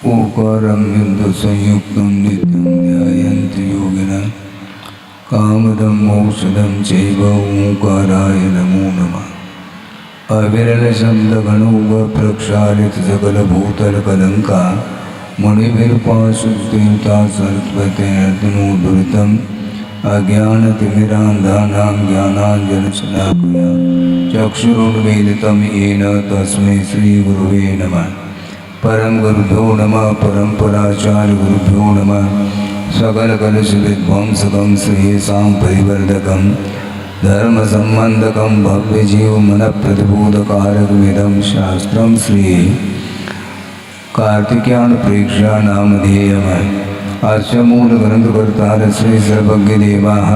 ओंकारं संयुक्तं नित्यं ध्यायन्ति योगिनः कामदं मोक्षदं चैव ओंकाराय नमो नमः। अविरलशब्दगणोपप्रक्षालित सकलभूतलकलङ्का मणिभिर्पाशुस्तीर्था सरस्वतीर्थिनोद्धृतम् अज्ञानतिमिरान्धानां ज्ञानाञ्जनशलाकया चक्षुरुन्मीलितं येन तस्मै श्रीगुरुवे नमः। परम गुरुभ्यो नमः परम्पराचार्य गुरुभ्यो नमः। सकलकलुषविध्वंसकं श्रेयसां परिवर्धकं धर्मसम्बन्धकं भव्यजीवमनप्रतिबोधकारकमिदं शास्त्रं श्री कार्तिकेयप्रेक्ष्या नामधेयम्। अस्य मूलग्रन्थकर्तार श्री सर्वज्ञदेवाः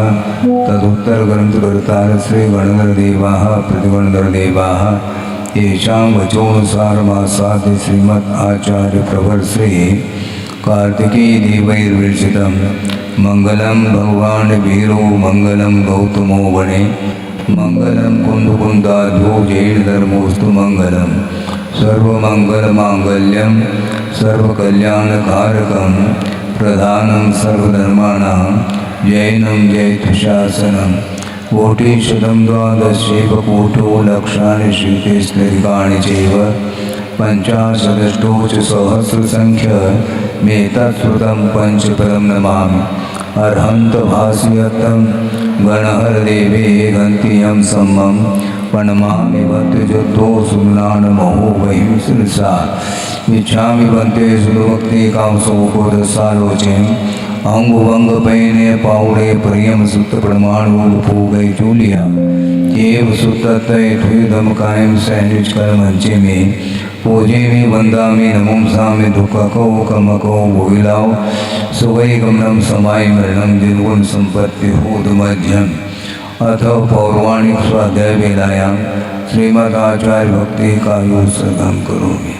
तदुत्तरग्रन्थकर्तार श्री गणधरदेवाः प्रतिगणधरदेवाः येषां वचोनुसारमासाद्य श्रीमद् आचार्य प्रवर श्री कार्तिकेयदेवैर्विरचितं मंगलं भगवान् वीरो मंगलं गौतमो वने मंगलं कुन्दकुन्दाध्यो जैनधर्मोऽस्तु मंगलं सर्वमङ्गलमाङ्गल्यं सर्वकल्याणकारकं प्रधानं सर्वधर्माणां जैनं जयतुशासनं कोटिशतं द्वादशैव कोटो लक्षाणि श्रुतिस्त्रिकाणि चैव पञ्चाशदष्टौ च सहस्रसङ्ख्यमेतत्श्रुतं पञ्चपदं नमामि। अर्हन्तभास्यतं गणहरदेवे गन्तियं सम्मं प्रणमामि भक्तिजुक्तो सुनानमहो वहीं शिरसा इच्छामि बन्ते सुभक्ति कांसोकोदसालोचेम् अंग पैने पाउड़े प्रियम सुत प्रमाणो गई चूलिया देव सुतम कायम सैंडविच कर मंचे में पूजे में वंदा में नमोम सामे दुखको कमको भोगिलाओ सुवै गमनम समाय मरणम जिनगुण संपत्ति होद मध्यम अथ पौराणिक स्वाध्याय वेलायां श्रीमदाचार्य भक्ति का योग सर्गम करोमि।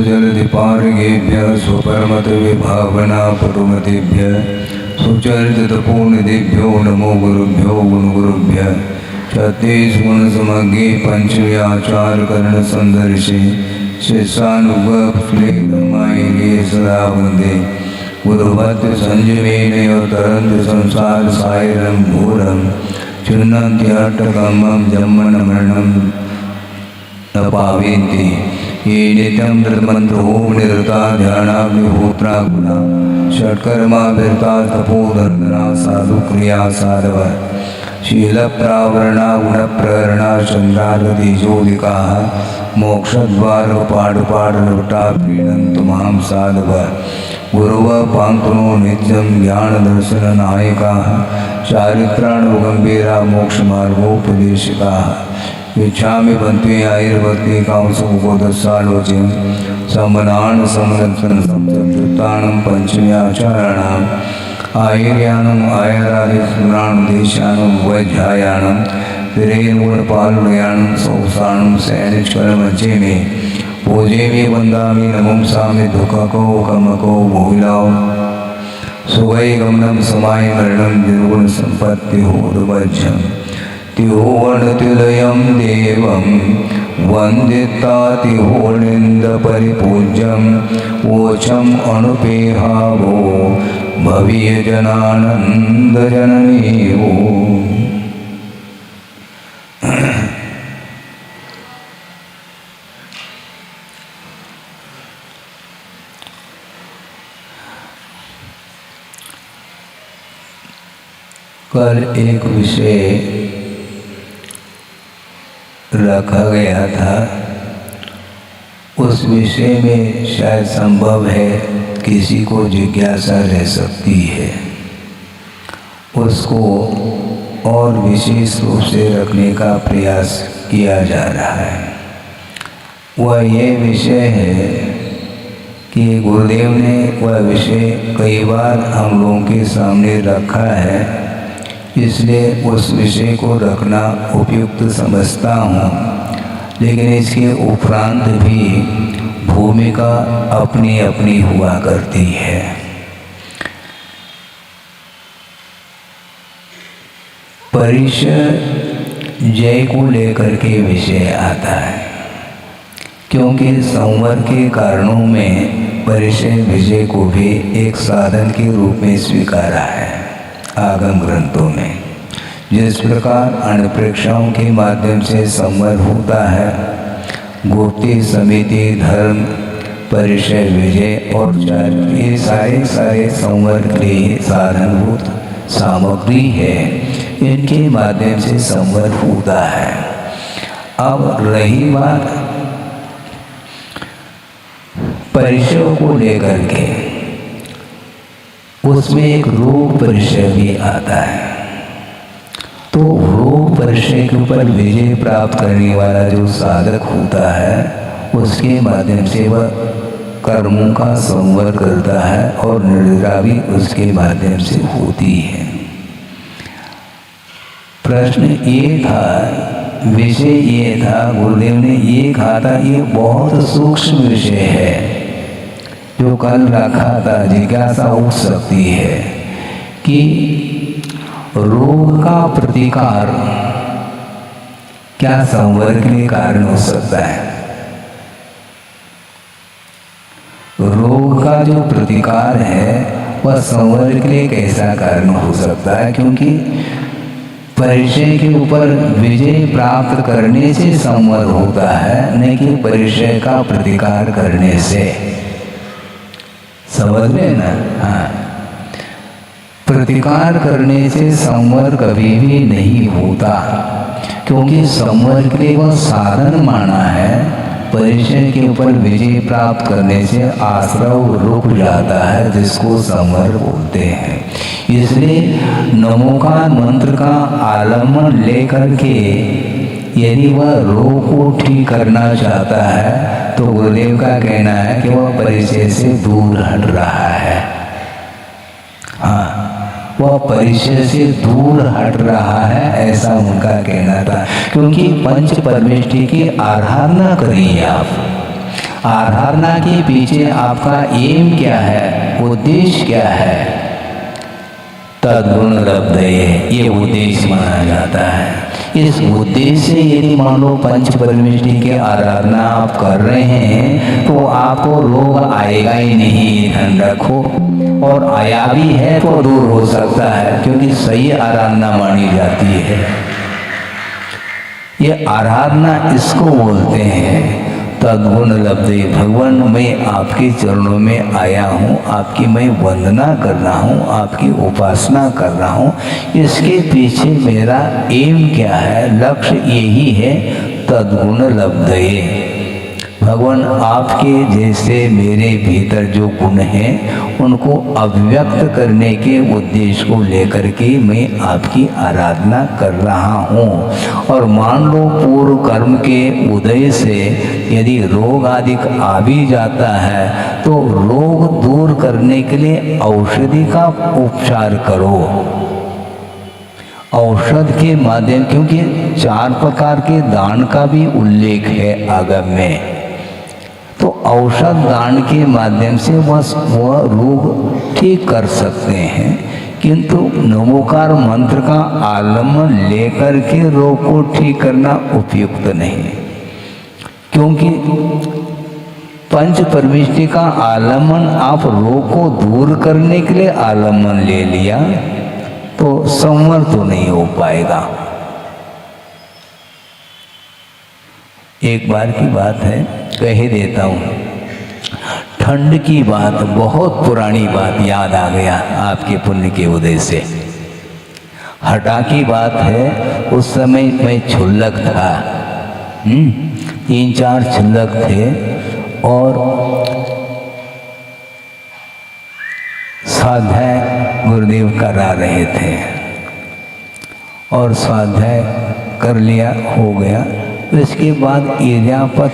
जलधिपार्गेभ्य स्वपरमत विभावना परुमतेभ्य सुचरितपूर्णदेभ्यो नमो गुरुभ्यो गुणगुरुभ्य छत्तीस गुण समज्ञे पंचमे आचार कर्ण संदर्शे शिष्यानुगफले सदा वंदे गुरुभक्त संजमेन तरंत संसार सायरं घोरं चुन्नन्त्यष्टकमं जन्मन मरणं न पावेन्ति ये नित्यं धृतमन्त्रो निरता ध्यानाग्निहोत्रा गुणा षट्कर्मा विरता तपोधर्मना साधु क्रिया साधव शीलप्रावरणा गुणप्रहरणा चन्द्रारतिजोदिकाः मोक्षद्वारपाठपाठनवटा प्रीणन्तु मां साधव गुरुव पान्तुनो नित्यं ज्ञानदर्शननायकाः चारित्राणुगम्भीरा मोक्षमार्गोपदेशिकाः इच्छामि बन्ते आयुर्भक्ति कांसोकोदसालोचन समनान समनत्न संतृप्तानं पंचम्याचाराणाम् आयुर्यानम् आयुरादिस्मराणुदेशानं वैध्यायानं तिरेणुगुणपालुयानं सौसानं सैनिष्करमचे मे पूजे मे वन्दामि नमं सामि दुःखको कमको भोगिलाओ सुवै गमनं समाय मरणं निर्गुण संपत्ति होदवज्यम् तिहोवर्णतिलयं देवं वन्दितातिहोर्निन्दपरिपूज्यं वोचम् अनुपेहावो भवीयजनानन्दजननीवो। कल एक विषय रखा गया था, उस विषय में शायद संभव है किसी को जिज्ञासा रह सकती है, उसको और विशेष रूप से रखने का प्रयास किया जा रहा है। वह ये विषय है कि गुरुदेव ने वह विषय कई बार हम लोगों के सामने रखा है, इसलिए उस विषय को रखना उपयुक्त समझता हूँ। लेकिन इसके उपरांत भी भूमिका अपनी अपनी हुआ करती है। परिचय जय को लेकर के विषय आता है, क्योंकि संवर के कारणों में परिचय विजय को भी एक साधन के रूप में स्वीकारा है आगम ग्रंथों में। जिस प्रकार अणप्रेक्षाओं के माध्यम से संवर होता है, गुप्ति, समिति, धर्म, परिचय, विजय और चार, ये सारे संवर के साधनभूत सामग्री है, इनके माध्यम से संवर होता है। अब रही बात परिचय को लेकर के, उसमें एक रोग परिचय भी आता है। तो रोग परिचय के ऊपर विजय प्राप्त करने वाला जो साधक होता है, उसके माध्यम से वह कर्मों का संवर करता है और निद्रा भी उसके माध्यम से होती है। प्रश्न ये था, विषय ये था, गुरुदेव ने ये कहा था, ये बहुत सूक्ष्म विषय है जो कल रखा था। जिज्ञासा उठ सकती है कि रोग का प्रतिकार क्या संवर के लिए कारण हो सकता है? रोग का जो प्रतिकार है वह संवर के लिए कैसा कारण हो सकता है? क्योंकि परिचय के ऊपर विजय प्राप्त करने से संवर होता है, नहीं कि परिचय का प्रतिकार करने से। समझ में ना? हाँ, प्रतिकार करने से संवर कभी भी नहीं होता, क्योंकि संवर के लिए वह साधन माना है। परिचय के ऊपर विजय प्राप्त करने से आश्रव रुक जाता है, जिसको संवर बोलते हैं। इसलिए नमोकार मंत्र का आलम्बन लेकर के यदि वह रोग को ठीक करना चाहता है, तो गुरुदेव का कहना है कि वह परिचय से दूर हट रहा है। हाँ, वह परिचय से दूर हट रहा है, ऐसा उनका कहना था। क्योंकि पंच परमेष्टि की आराधना करिए आप। आराधना के पीछे आपका एम क्या है, उद्देश्य क्या है? तद्गुण लब्धये, ये उद्देश्य माना जाता है। इस उद्देश्य से यदि मान लो पंच परमेष्टि की आराधना आप कर रहे हैं, तो आपको रोग आएगा ही नहीं, ध्यान रखो। और आया भी है तो दूर हो सकता है, क्योंकि सही आराधना मानी जाती है। ये आराधना इसको बोलते हैं तद्गुण लब्धे। भगवान, मैं आपके चरणों में आया हूँ, आपकी मैं वंदना कर रहा हूँ, आपकी उपासना कर रहा हूँ। इसके पीछे मेरा एम क्या है, लक्ष्य यही है, तद्गुण लब्धे। भगवान, आपके जैसे मेरे भीतर जो गुण हैं उनको अभिव्यक्त करने के उद्देश्य को लेकर के मैं आपकी आराधना कर रहा हूँ। और मान लो पूर्व कर्म के उदय से यदि रोग आदि आ भी जाता है, तो रोग दूर करने के लिए औषधि का उपचार करो। औषध के माध्यम, क्योंकि 4 प्रकार के दान का भी उल्लेख है आगम में, तो औषध दान के माध्यम से वह रोग ठीक कर सकते हैं। किंतु नमोकार मंत्र का आलम्बन लेकर के रोग को ठीक करना उपयुक्त नहीं, क्योंकि पंच परमेष्टि का आलम्बन आप रोग को दूर करने के लिए आलम्बन ले लिया तो संवर तो नहीं हो पाएगा। एक बार की बात है, कह देता हूँ। ठंड की बात, बहुत पुरानी बात याद आ गया आपके पुण्य के उदय से। हटा की बात है, उस समय मैं क्षुल्लक था, 3-4 क्षुल्लक थे और स्वाध्याय गुरुदेव करा रहे थे और स्वाध्याय कर लिया, हो गया। इसके बाद इर्यापत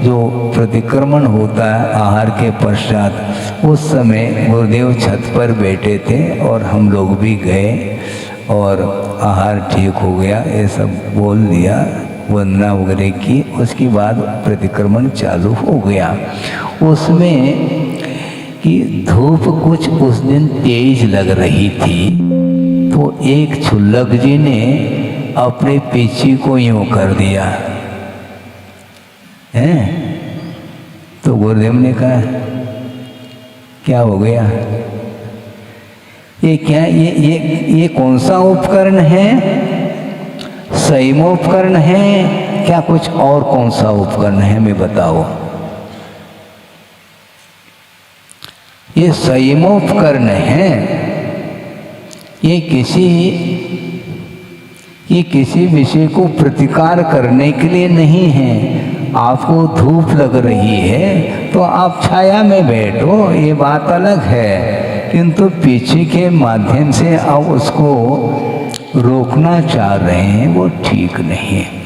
जो प्रतिक्रमण होता है आहार के पश्चात, उस समय गुरुदेव छत पर बैठे थे और हम लोग भी गए और आहार ठीक हो गया, ये सब बोल दिया, वंदना वगैरह की। उसके बाद प्रतिक्रमण चालू हो गया। उसमें कि धूप कुछ उस दिन तेज लग रही थी, तो एक क्षुल्लक जी ने अपने पीछे को यूं कर दिया है। तो गुरुदेव ने कहा क्या हो गया, ये क्या, ये कौन सा उपकरण है, संयमोपकरण है क्या, कुछ और कौन सा उपकरण है, मैं बताओ। ये संयमोपकरण है, ये किसी विषय को प्रतिकार करने के लिए नहीं है। आपको धूप लग रही है तो आप छाया में बैठो, ये बात अलग है, किंतु पीछे के माध्यम से आप उसको रोकना चाह रहे हैं, वो ठीक नहीं है।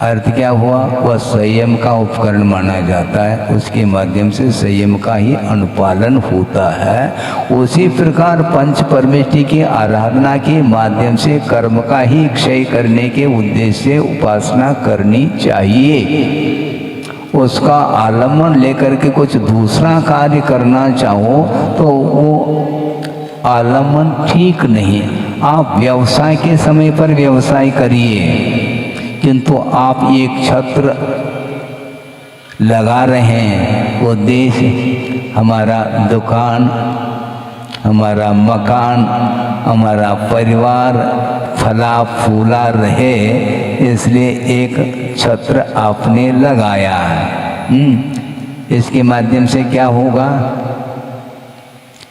अर्थ क्या हुआ, वह संयम का उपकरण माना जाता है, उसके माध्यम से संयम का ही अनुपालन होता है। उसी प्रकार पंच परमेष्टि की आराधना के माध्यम से कर्म का ही क्षय करने के उद्देश्य से उपासना करनी चाहिए। उसका आलम्बन लेकर के कुछ दूसरा कार्य करना चाहो तो वो आलम्बन ठीक नहीं। आप व्यवसाय के समय पर व्यवसाय करिए, किंतु आप एक छत्र लगा रहे हैं, उद्देश्य हमारा दुकान, हमारा मकान, हमारा परिवार फला फूला रहे, इसलिए एक छत्र आपने लगाया। इसके माध्यम से क्या होगा,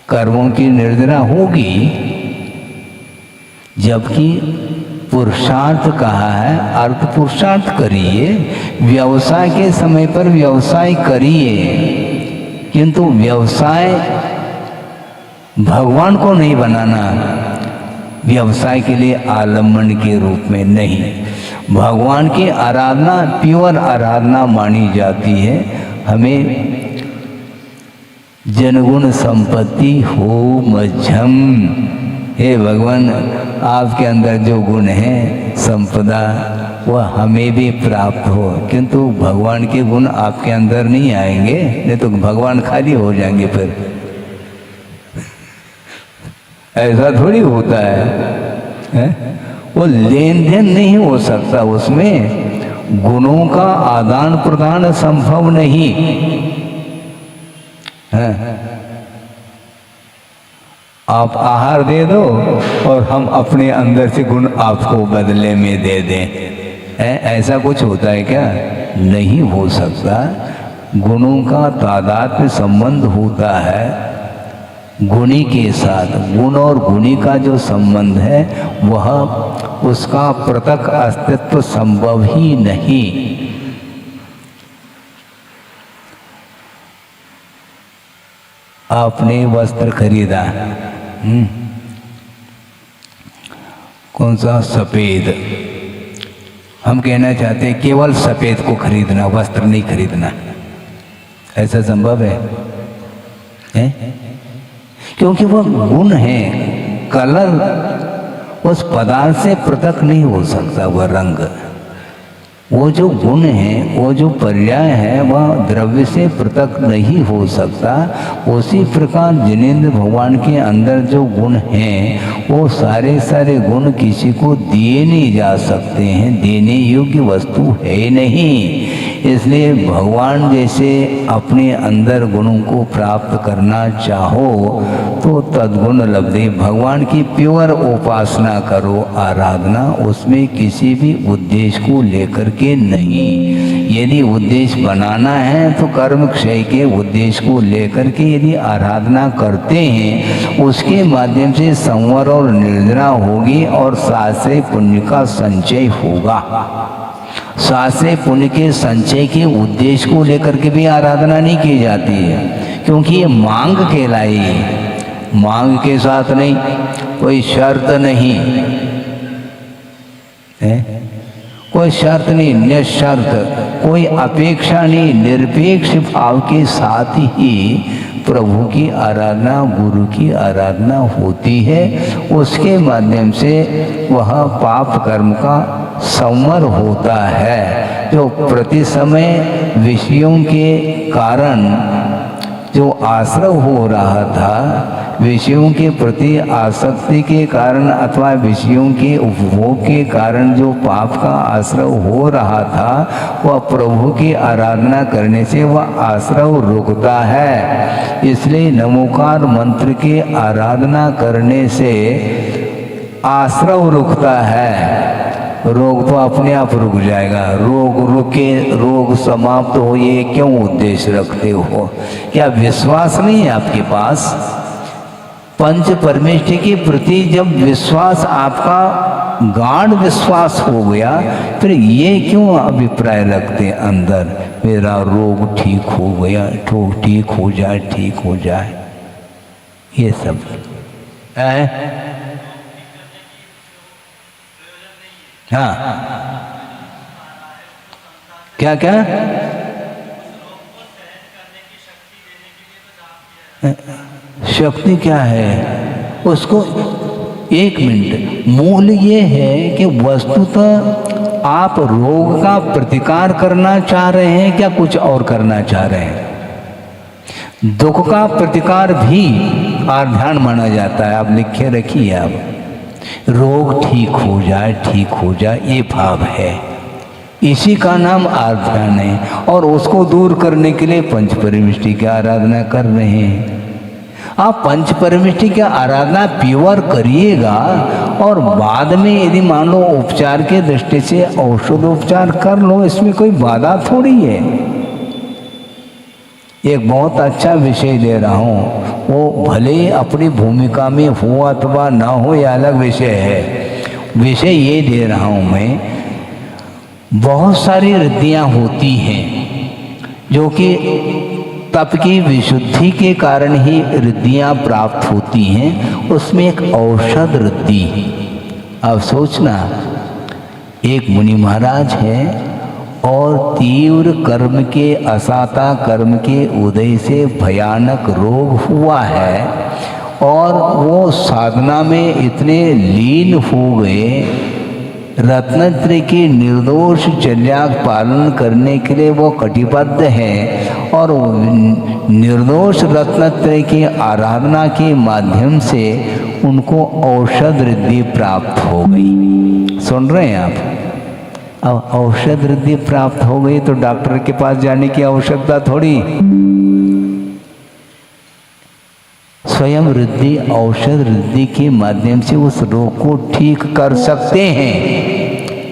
कर्मों की निर्जरा होगी, जबकि पुरुषार्थ कहा है, अर्थ पुरुषार्थ करिए, व्यवसाय के समय पर व्यवसाय करिए, किंतु व्यवसाय भगवान को नहीं बनाना, व्यवसाय के लिए आलम्बन के रूप में नहीं। भगवान की आराधना प्योर आराधना मानी जाती है। हमें जनगुण संपत्ति हो मध्यम, हे भगवान आपके अंदर जो गुण है संपदा वह हमें भी प्राप्त हो, किंतु भगवान के गुण आपके अंदर नहीं आएंगे, नहीं तो भगवान खाली हो जाएंगे। फिर ऐसा थोड़ी होता है? वो लेन देन नहीं हो सकता, उसमें गुणों का आदान प्रदान संभव नहीं है। आप आहार दे दो और हम अपने अंदर से गुण आपको बदले में दे दें, ऐसा कुछ होता है क्या? नहीं हो सकता। गुणों का तादात्म्य संबंध होता है गुणी के साथ। गुण और गुणी का जो संबंध है वह उसका पृथक अस्तित्व संभव ही नहीं। आपने वस्त्र खरीदा, कौन सा? सफेद। हम कहना चाहते हैं केवल सफेद को खरीदना, वस्त्र नहीं खरीदना। ऐसा संभव है? क्योंकि वह गुण है, कलर उस पदार्थ से पृथक नहीं हो सकता। वह रंग, वो जो गुण है, वो जो पर्याय है, वह द्रव्य से पृथक नहीं हो सकता। उसी प्रकार जिनेंद्र भगवान के अंदर जो गुण हैं वो सारे सारे गुण किसी को दिए नहीं जा सकते हैं, देने योग्य वस्तु है नहीं। इसलिए भगवान जैसे अपने अंदर गुणों को प्राप्त करना चाहो तो तद्गुण लब्धे। भगवान की प्योर उपासना करो, आराधना, उसमें किसी भी उद्देश्य को लेकर के नहीं। यदि उद्देश्य बनाना है तो कर्म क्षय के उद्देश्य को लेकर के यदि आराधना करते हैं, उसके माध्यम से संवर और निर्जरा होगी और शास्त्रीय पुण्य का संचय होगा। शास्त्रीय पुण्य के संचय के उद्देश्य को लेकर के भी आराधना नहीं की जाती है, क्योंकि ये मांग कहलाई है। मांग के साथ नहीं, कोई शर्त नहीं है, कोई शर्त नहीं, निशर्त, कोई अपेक्षा नहीं, निरपेक्ष भाव के साथ ही प्रभु की आराधना, गुरु की आराधना होती है। उसके माध्यम से वह पाप कर्म का संवर होता है। जो प्रति समय विषयों के कारण जो आश्रय हो रहा था, विषयों के प्रति आसक्ति के कारण अथवा विषयों के उपभोग के कारण जो पाप का आश्रय हो रहा था, वह प्रभु की आराधना करने से वह आश्रय रुकता है। इसलिए नमोकार मंत्र की आराधना करने से आश्रय रुकता है। रोग तो अपने आप रुक जाएगा। रोग रुके, रोग समाप्त हो, ये क्यों उद्देश्य रखते हो? क्या विश्वास नहीं है आपके पास? पंच परमेष्ठि के प्रति जब विश्वास आपका गाढ़ विश्वास हो गया, फिर ये क्यों अभिप्राय रखते हैं अंदर, मेरा रोग ठीक हो गया, तो ठीक हो जाए, ठीक हो जाए, ये सब है। हाँ, क्या क्या शक्ति क्या है उसको? एक मिनट, मूल ये है कि वस्तुतः आप रोग का प्रतिकार करना चाह रहे हैं, क्या कुछ और करना चाह रहे हैं? दुख का प्रतिकार भी आध्यान माना जाता है, आप लिखे रखिए। आप रोग ठीक हो जाए, ठीक हो जाए, ये भाव है, इसी का नाम आध्यान है। और उसको दूर करने के लिए पंच परमेष्ठि की आराधना कर रहे हैं। आप पंच परमेष्ठि की आराधना प्योर करिएगा और बाद में यदि मान लो उपचार के दृष्टि से औषधोपचार कर लो, इसमें कोई बाधा थोड़ी है। एक बहुत अच्छा विषय दे रहा हूँ, वो भले अपनी भूमिका में हो अथवा ना हो, यह अलग विषय है। विषय ये दे रहा हूँ मैं, बहुत सारी रिद्धियाँ होती हैं जो कि तप की विशुद्धि के कारण ही रिद्धियाँ प्राप्त होती हैं। उसमें एक औषध रिद्धि, अब सोचना, एक मुनि महाराज है और तीव्र कर्म के, असाता कर्म के उदय से भयानक रोग हुआ है और वो साधना में इतने लीन हो गए, रत्नत्रय की निर्दोष चर्या पालन करने के लिए वो कटिबद्ध है और निर्दोष रत्नत्रय की आराधना के माध्यम से उनको औषध रिद्धि प्राप्त हो गई। सुन रहे हैं आप? अब औषध रिद्धि प्राप्त हो गई तो डॉक्टर के पास जाने की आवश्यकता थोड़ी, स्वयं रिद्धि, औषध रिद्धि के माध्यम से उस रोग को ठीक कर सकते हैं।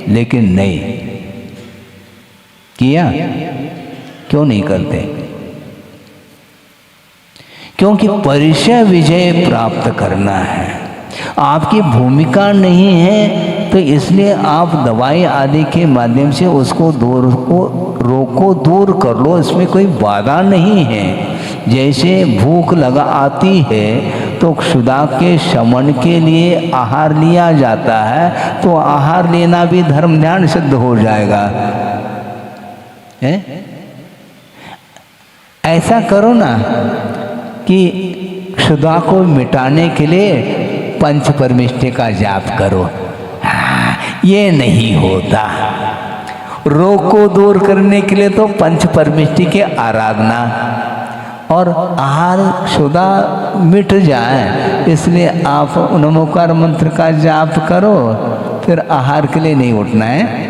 लेकिन नहीं किया, क्यों नहीं करते? क्योंकि परिचय विजय प्राप्त करना है, आपकी भूमिका नहीं है, तो इसलिए आप दवाई आदि के माध्यम से उसको रोग को दूर कर लो, इसमें कोई बाधा नहीं है। जैसे भूख लगा आती है तो क्षुधा के शमन के लिए आहार लिया जाता है, तो आहार लेना भी धर्म ध्यान सिद्ध हो जाएगा। है? ऐसा करो ना कि क्षुधा को मिटाने के लिए पंच परमेष्ठि का जाप करो। ये नहीं होता। रोग को दूर करने के लिए तो पंच परमेष्ठि की आराधना और आहार क्षुधा मिट जाए, इसलिए आप नमोकार मंत्र का जाप करो, फिर आहार के लिए नहीं उठना है।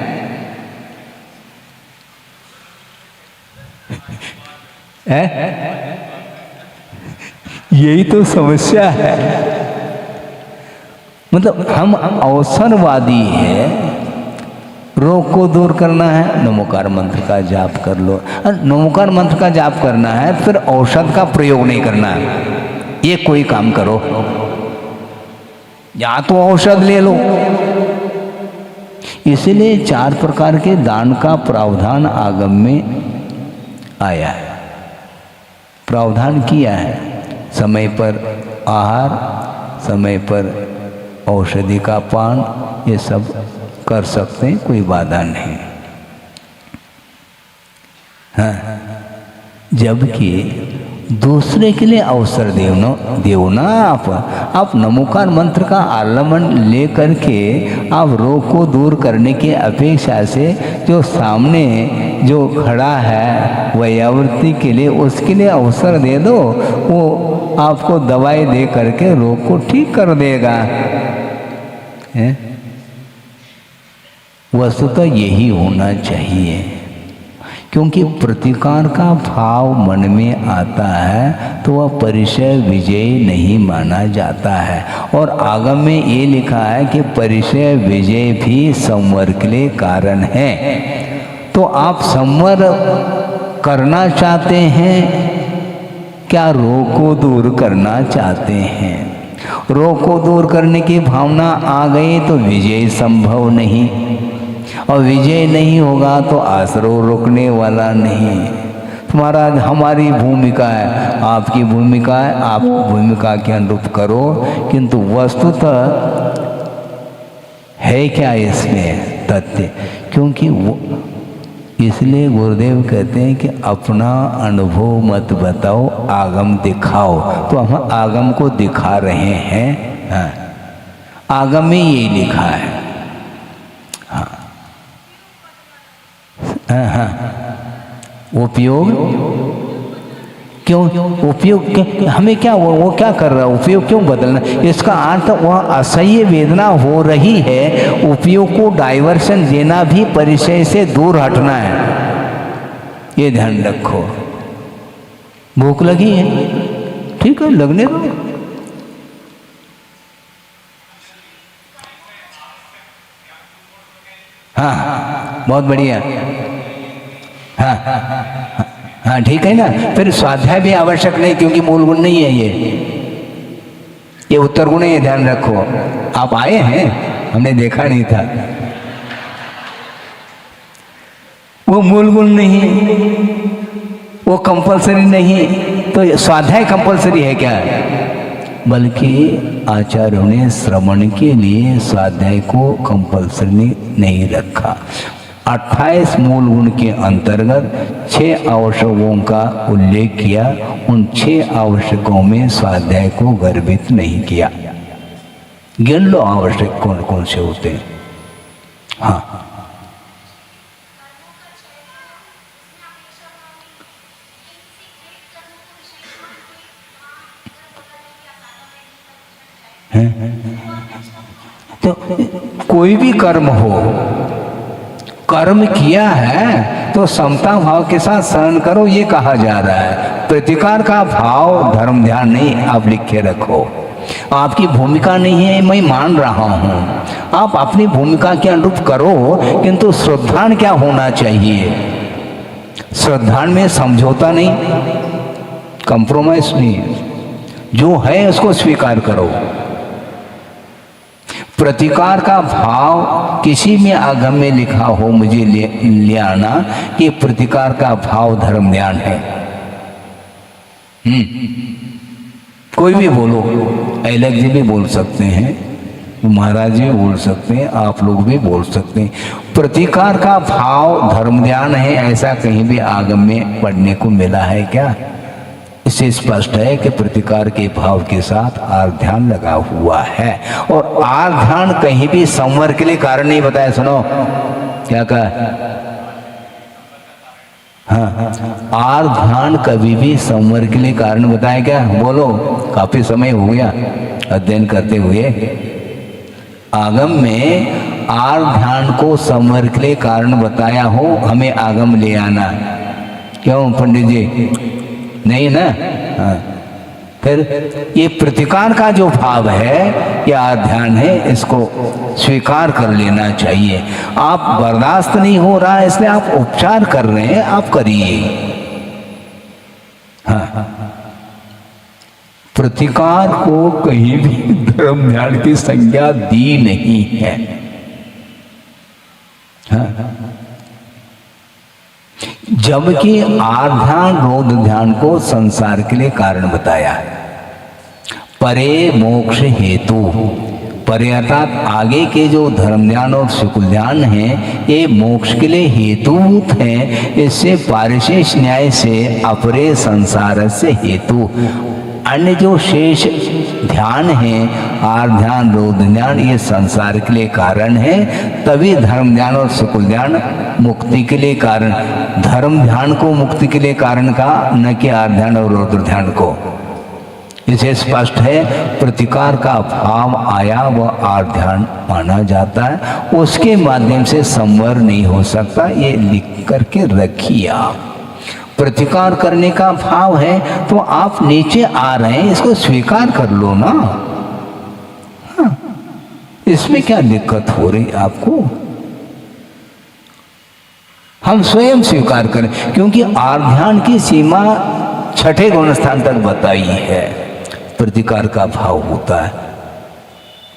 यही तो समस्या है। मतलब हम अवसरवादी है, रोग को दूर करना है, नमोकार मंत्र का जाप कर लो। नमोकार मंत्र का जाप करना है फिर औषध का प्रयोग नहीं करना है। ये कोई काम करो, या तो औषध ले लो। इसलिए 4 प्रकार के दान का प्रावधान आगम में आया है, प्रावधान किया है। समय पर आहार, समय पर औषधि का पान, ये सब कर सकते हैं, कोई बाधा नहीं। हाँ, जबकि दूसरे के लिए अवसर देव ना आप नमोकार मंत्र का आलम्बन ले करके आप रोग को दूर करने की अपेक्षा से जो सामने जो खड़ा है वैयावृत्ति के लिए, उसके लिए अवसर दे दो, वो आपको दवाई दे करके रोग को ठीक कर देगा। वस्तुतः यही होना चाहिए, क्योंकि प्रतिकार का भाव मन में आता है तो वह परिचय विजय नहीं माना जाता है। और आगम में ये लिखा है कि परिचय विजय भी संवर के लिए कारण है। तो आप संवर करना चाहते हैं क्या, रोग को दूर करना चाहते हैं? रोग को दूर करने की भावना आ गई तो विजय संभव नहीं, और विजय नहीं होगा तो आसरो रुकने वाला नहीं। तुम्हारा हमारी भूमिका है, आपकी भूमिका है, आप भूमिका के अनुरूप करो। किंतु वस्तुतः है क्या इसमें तथ्य? क्योंकि वो इसलिए गुरुदेव कहते हैं कि अपना अनुभव मत बताओ, आगम दिखाओ। तो हम आगम को दिखा रहे हैं। हाँ, आगम में यही लिखा है। हाँ हाँ हाँ, उपयोग क्यों, उपयोग हमें क्या, वो क्या कर रहा है, उपयोग क्यों बदलना? इसका अर्थ वह असह्य वेदना हो रही है, उपयोग को डाइवर्शन देना भी परिचय से दूर हटना है। ये ध्यान रखो। भूख लगी है, ठीक है, लगने दो। हाँ, बहुत बढ़िया। हाँ हाँ, ठीक है ना। फिर स्वाध्याय भी आवश्यक नहीं, क्योंकि मूल गुण नहीं है ये उत्तर गुण है। ध्यान रखो, आप आए हैं, हमने देखा नहीं था। वो मूल गुण नहीं, वो कंपलसरी नहीं। तो स्वाध्याय कंपलसरी है क्या? बल्कि आचार्यों ने श्रवण के लिए स्वाध्याय को कंपलसरी नहीं रखा। 28 मूल गुण के अंतर्गत 6 आवश्यकों का उल्लेख किया। उन 6 आवश्यकों में स्वाध्याय को गर्भित नहीं किया। गिन लो आवश्यक कौन कौन से होते हैं। हाँ, तो कोई भी कर्म हो, कर्म किया है तो समता भाव के साथ शरण करो, ये कहा जा रहा है। प्रतिकार का भाव धर्म ध्यान नहीं, आप लिख के रखो। आपकी भूमिका नहीं है, मैं मान रहा हूँ, आप अपनी भूमिका के अनुरूप करो। किंतु श्रद्धान क्या होना चाहिए? श्रद्धान में समझौता नहीं, कंप्रोमाइज नहीं, जो है उसको स्वीकार करो। प्रतिकार का भाव किसी में आगम में लिखा हो, मुझे ले आना कि प्रतिकार का भाव धर्म ध्यान है। कोई भी बोलो, अलग जी भी बोल सकते हैं, महाराज जी भी बोल सकते हैं, आप लोग भी बोल सकते हैं। प्रतिकार का भाव धर्म ध्यान है, ऐसा कहीं भी आगम में पढ़ने को मिला है क्या? इससे स्पष्ट है कि प्रतिकार के भाव के साथ आर्ध ध्यान लगा हुआ है। और आर्ध ध्यान कहीं भी संवर के लिए कारण नहीं बताया। सुनो क्या कहा? हाँ, आर्ध ध्यान कभी भी संवर के लिए कारण बताया क्या? बोलो, काफी समय हो गया अध्ययन करते हुए। आगम में आर्ध ध्यान को संवर के लिए कारण बताया हो, हमें आगम ले आना। क्यों पंडित जी? नहीं ना। हाँ, फिर ये प्रतिकार का जो भाव है, या ध्यान है, इसको स्वीकार कर लेना चाहिए। आप बर्दाश्त नहीं हो रहा है इसलिए आप उपचार कर रहे हैं, आप करिए। हाँ, प्रतिकार को कहीं भी धर्म ध्यान की संज्ञा दी नहीं है। हाँ, जबकि आध्यान रोध ध्यान को संसार के लिए कारण बताया है। परे मोक्ष हेतु, परे अर्थात आगे के जो धर्म ध्यान और सुकुल ध्यान हैं, ये मोक्ष के लिए हेतुभूत हैं। इससे पारिशेष न्याय से अपरे संसार से हेतु, अन्य जो शेष ध्यान है, आर ध्यान रोध ध्यान, ये संसार के लिए कारण है। तभी धर्म ध्यान और सुकुल ध्यान मुक्ति के लिए कारण, धर्म ध्यान को मुक्ति के लिए कारण कहा, न कि आर ध्यान और रोध ध्यान को। इसे स्पष्ट है, प्रतिकार का भाव आया वह आर ध्यान माना जाता है, उसके माध्यम से संवर नहीं हो सकता। ये लिख करके रखिए आप। प्रतिकार करने का भाव है तो आप नीचे आ रहे हैं, इसको स्वीकार कर लो ना। हाँ, इसमें क्या दिक्कत हो रही आपको? हम स्वयं स्वीकार करें, क्योंकि आर ध्यान की सीमा छठे गुण स्थान तक बताई है, प्रतिकार का भाव होता है।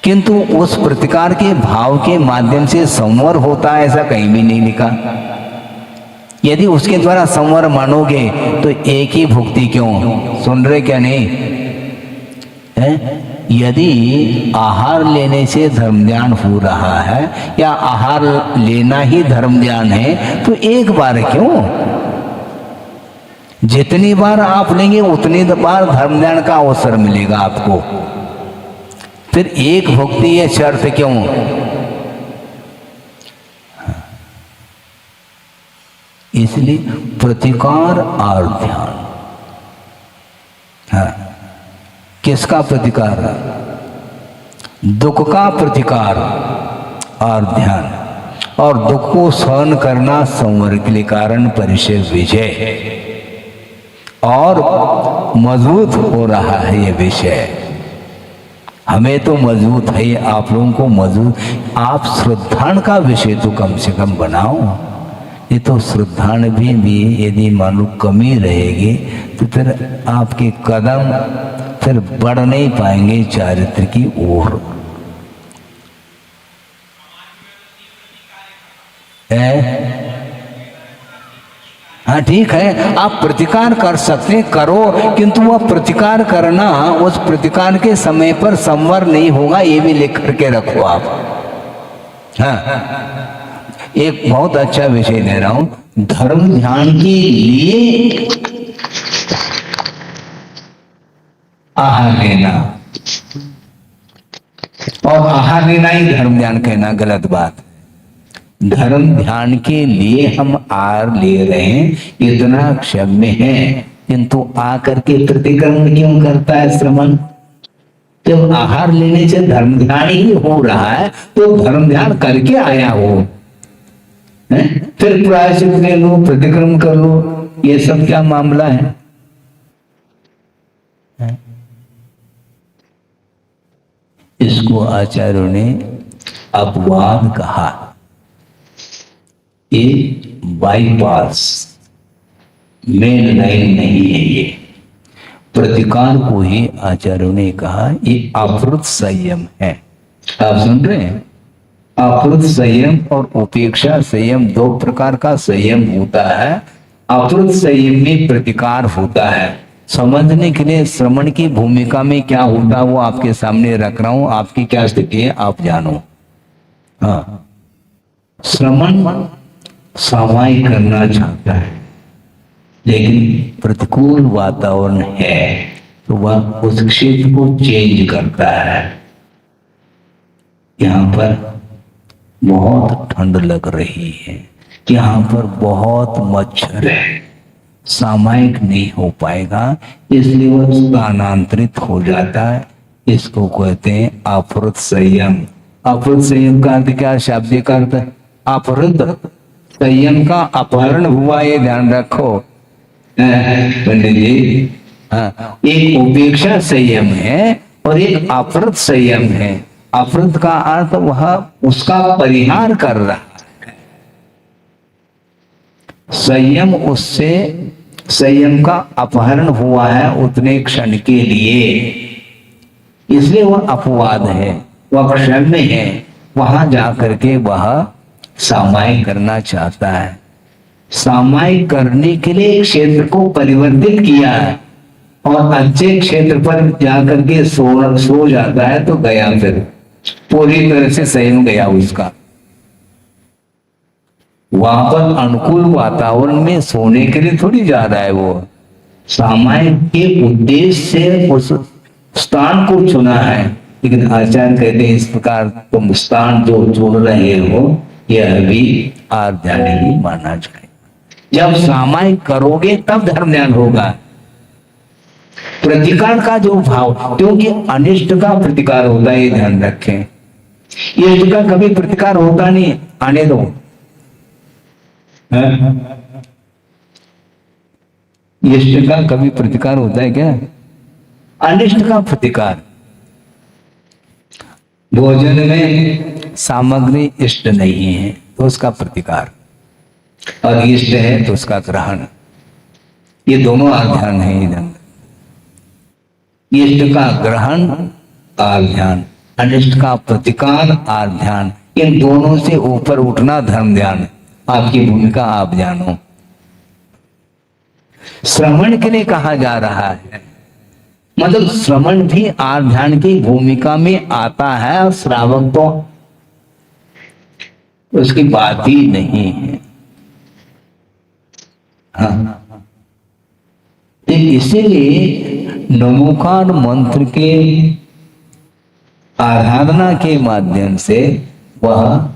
किंतु उस प्रतिकार के भाव के माध्यम से संवर होता है, ऐसा कहीं भी नहीं लिखा। यदि उसके द्वारा संवर मानोगे तो एक ही भुक्ति क्यों? सुन रहे क्या नहीं है? यदि आहार लेने से धर्म ध्यान हो रहा है, या आहार लेना ही धर्म ध्यान है, तो एक बार क्यों? जितनी बार आप लेंगे उतनी बार धर्म ध्यान का अवसर मिलेगा आपको। फिर एक भुक्ति ये शर्त क्यों? इसलिए प्रतिकार और ध्यान। हाँ, किसका प्रतिकार? दुख का प्रतिकार और ध्यान, और दुख को सहन करना संवर के लिए कारण परिचय विजय, और मजबूत हो रहा है ये विषय। हमें तो मजबूत है, आप लोगों को मजबूत। आप श्रद्धान का विषय तो कम से कम बनाओ। ये तो श्रद्धान भी यदि मान लो कमी रहेगी तो फिर आपके कदम फिर बढ़ नहीं पाएंगे चारित्र की ओर। हाँ ठीक है, आप प्रतिकार कर सकते हैं, करो, किंतु वह प्रतिकार करना उस प्रतिकार के समय पर संवर नहीं होगा, ये भी लिख करके रखो आप। हाँ, एक बहुत अच्छा विषय दे रहा हूं, धर्म ध्यान के लिए आहार लेना, और आहार लेना ही धर्म ध्यान कहना गलत बात। धर्म ध्यान के लिए हम आहार ले रहे हैं, इतना क्षम्य है, किंतु आकर के प्रतिक्रमण क्यों करता है श्रवण? जब आहार लेने से धर्म ध्यान ही हो रहा है तो धर्म ध्यान करके आया हो, फिर प्रायश्चित ले लो, प्रतिक्रमण कर लो, ये सब क्या मामला है? इसको आचार्यों ने अपवाद कहा, ये बाईपास, मेन लाइन नहीं है। ये प्रतिकार को ही आचार्यों ने कहा ये अवरुद्ध संयम है। आप सुन रहे हैं? अवरुद्ध संयम और उपेक्षा संयम दो प्रकार का संयम होता है। अवरुद्ध संयम में प्रतिकार होता है। समझने के लिए श्रवण की भूमिका में क्या होता है वो आपके सामने रख रहा हूं, आपकी क्या स्थिति है आप जानो। हाँ, श्रवण समाई करना चाहता है, लेकिन प्रतिकूल वातावरण है तो वह उस क्षेत्र को चेंज करता है। यहाँ पर बहुत ठंड लग रही है, यहाँ पर बहुत मच्छर है, सामायिक नहीं हो पाएगा, इसलिए वह स्थानांतरित हो जाता है। इसको कहते हैं अवरुद्ध संयम। अवरुद्ध संयम का अर्थ क्या? शाब्दिक अर्थ अवरुद्ध, संयम का अपहरण हुआ, ये ध्यान रखो पंडित जी। हाँ, एक उपेक्षा संयम है और एक अपरत संयम है। अपरत का अर्थ वह उसका परिहार कर रहा है, संयम उससे संयम का अपहरण हुआ है उतने क्षण के लिए, इसलिए वह अपवाद है, वह क्षम्य है। वहां जाकर के वह सामायिक करना चाहता है। सामायिक करने के लिए क्षेत्र को परिवर्तित किया है और अच्छे क्षेत्र पर जाकर के सो जाता है तो गया, फिर पूरी तरह से संयम गया उसका। वहां पर अनुकूल वातावरण में सोने के लिए थोड़ी जा रहा है, वो सामायिक के उद्देश्य से उस स्थान को चुना है। लेकिन आचार्य कहते हैं इस प्रकार तुम स्थान जो चुन रहे हो यह भी आध्यात्म ही माना जाए। जब सामायिक करोगे तब धर्म ध्यान होगा। प्रतिकार का जो भाव, क्योंकि अनिष्ट का प्रतिकार होता है, ये ध्यान रखें। इष्ट का कभी प्रतिकार होता नहीं, आने दो। इष्ट का कभी प्रतिकार होता है क्या? अनिष्ट का प्रतिकार। भोजन में सामग्री इष्ट नहीं है तो उसका प्रतिकार, और इष्ट है तो उसका ग्रहण। ये दोनों आध्यान है इधर। इष्ट का ग्रहण आध्यान, अनिष्ट का प्रतिकार आध्यान। इन दोनों से ऊपर उठना धर्म ध्यान। आपकी भूमिका आप जानो। श्रवण के लिए कहा जा रहा है, मतलब श्रवण भी आध्यान की भूमिका में आता है और श्रावक तो उसकी बात ही नहीं है। हाँ, तो इसीलिए नमोकार मंत्र के आराधना के माध्यम से वह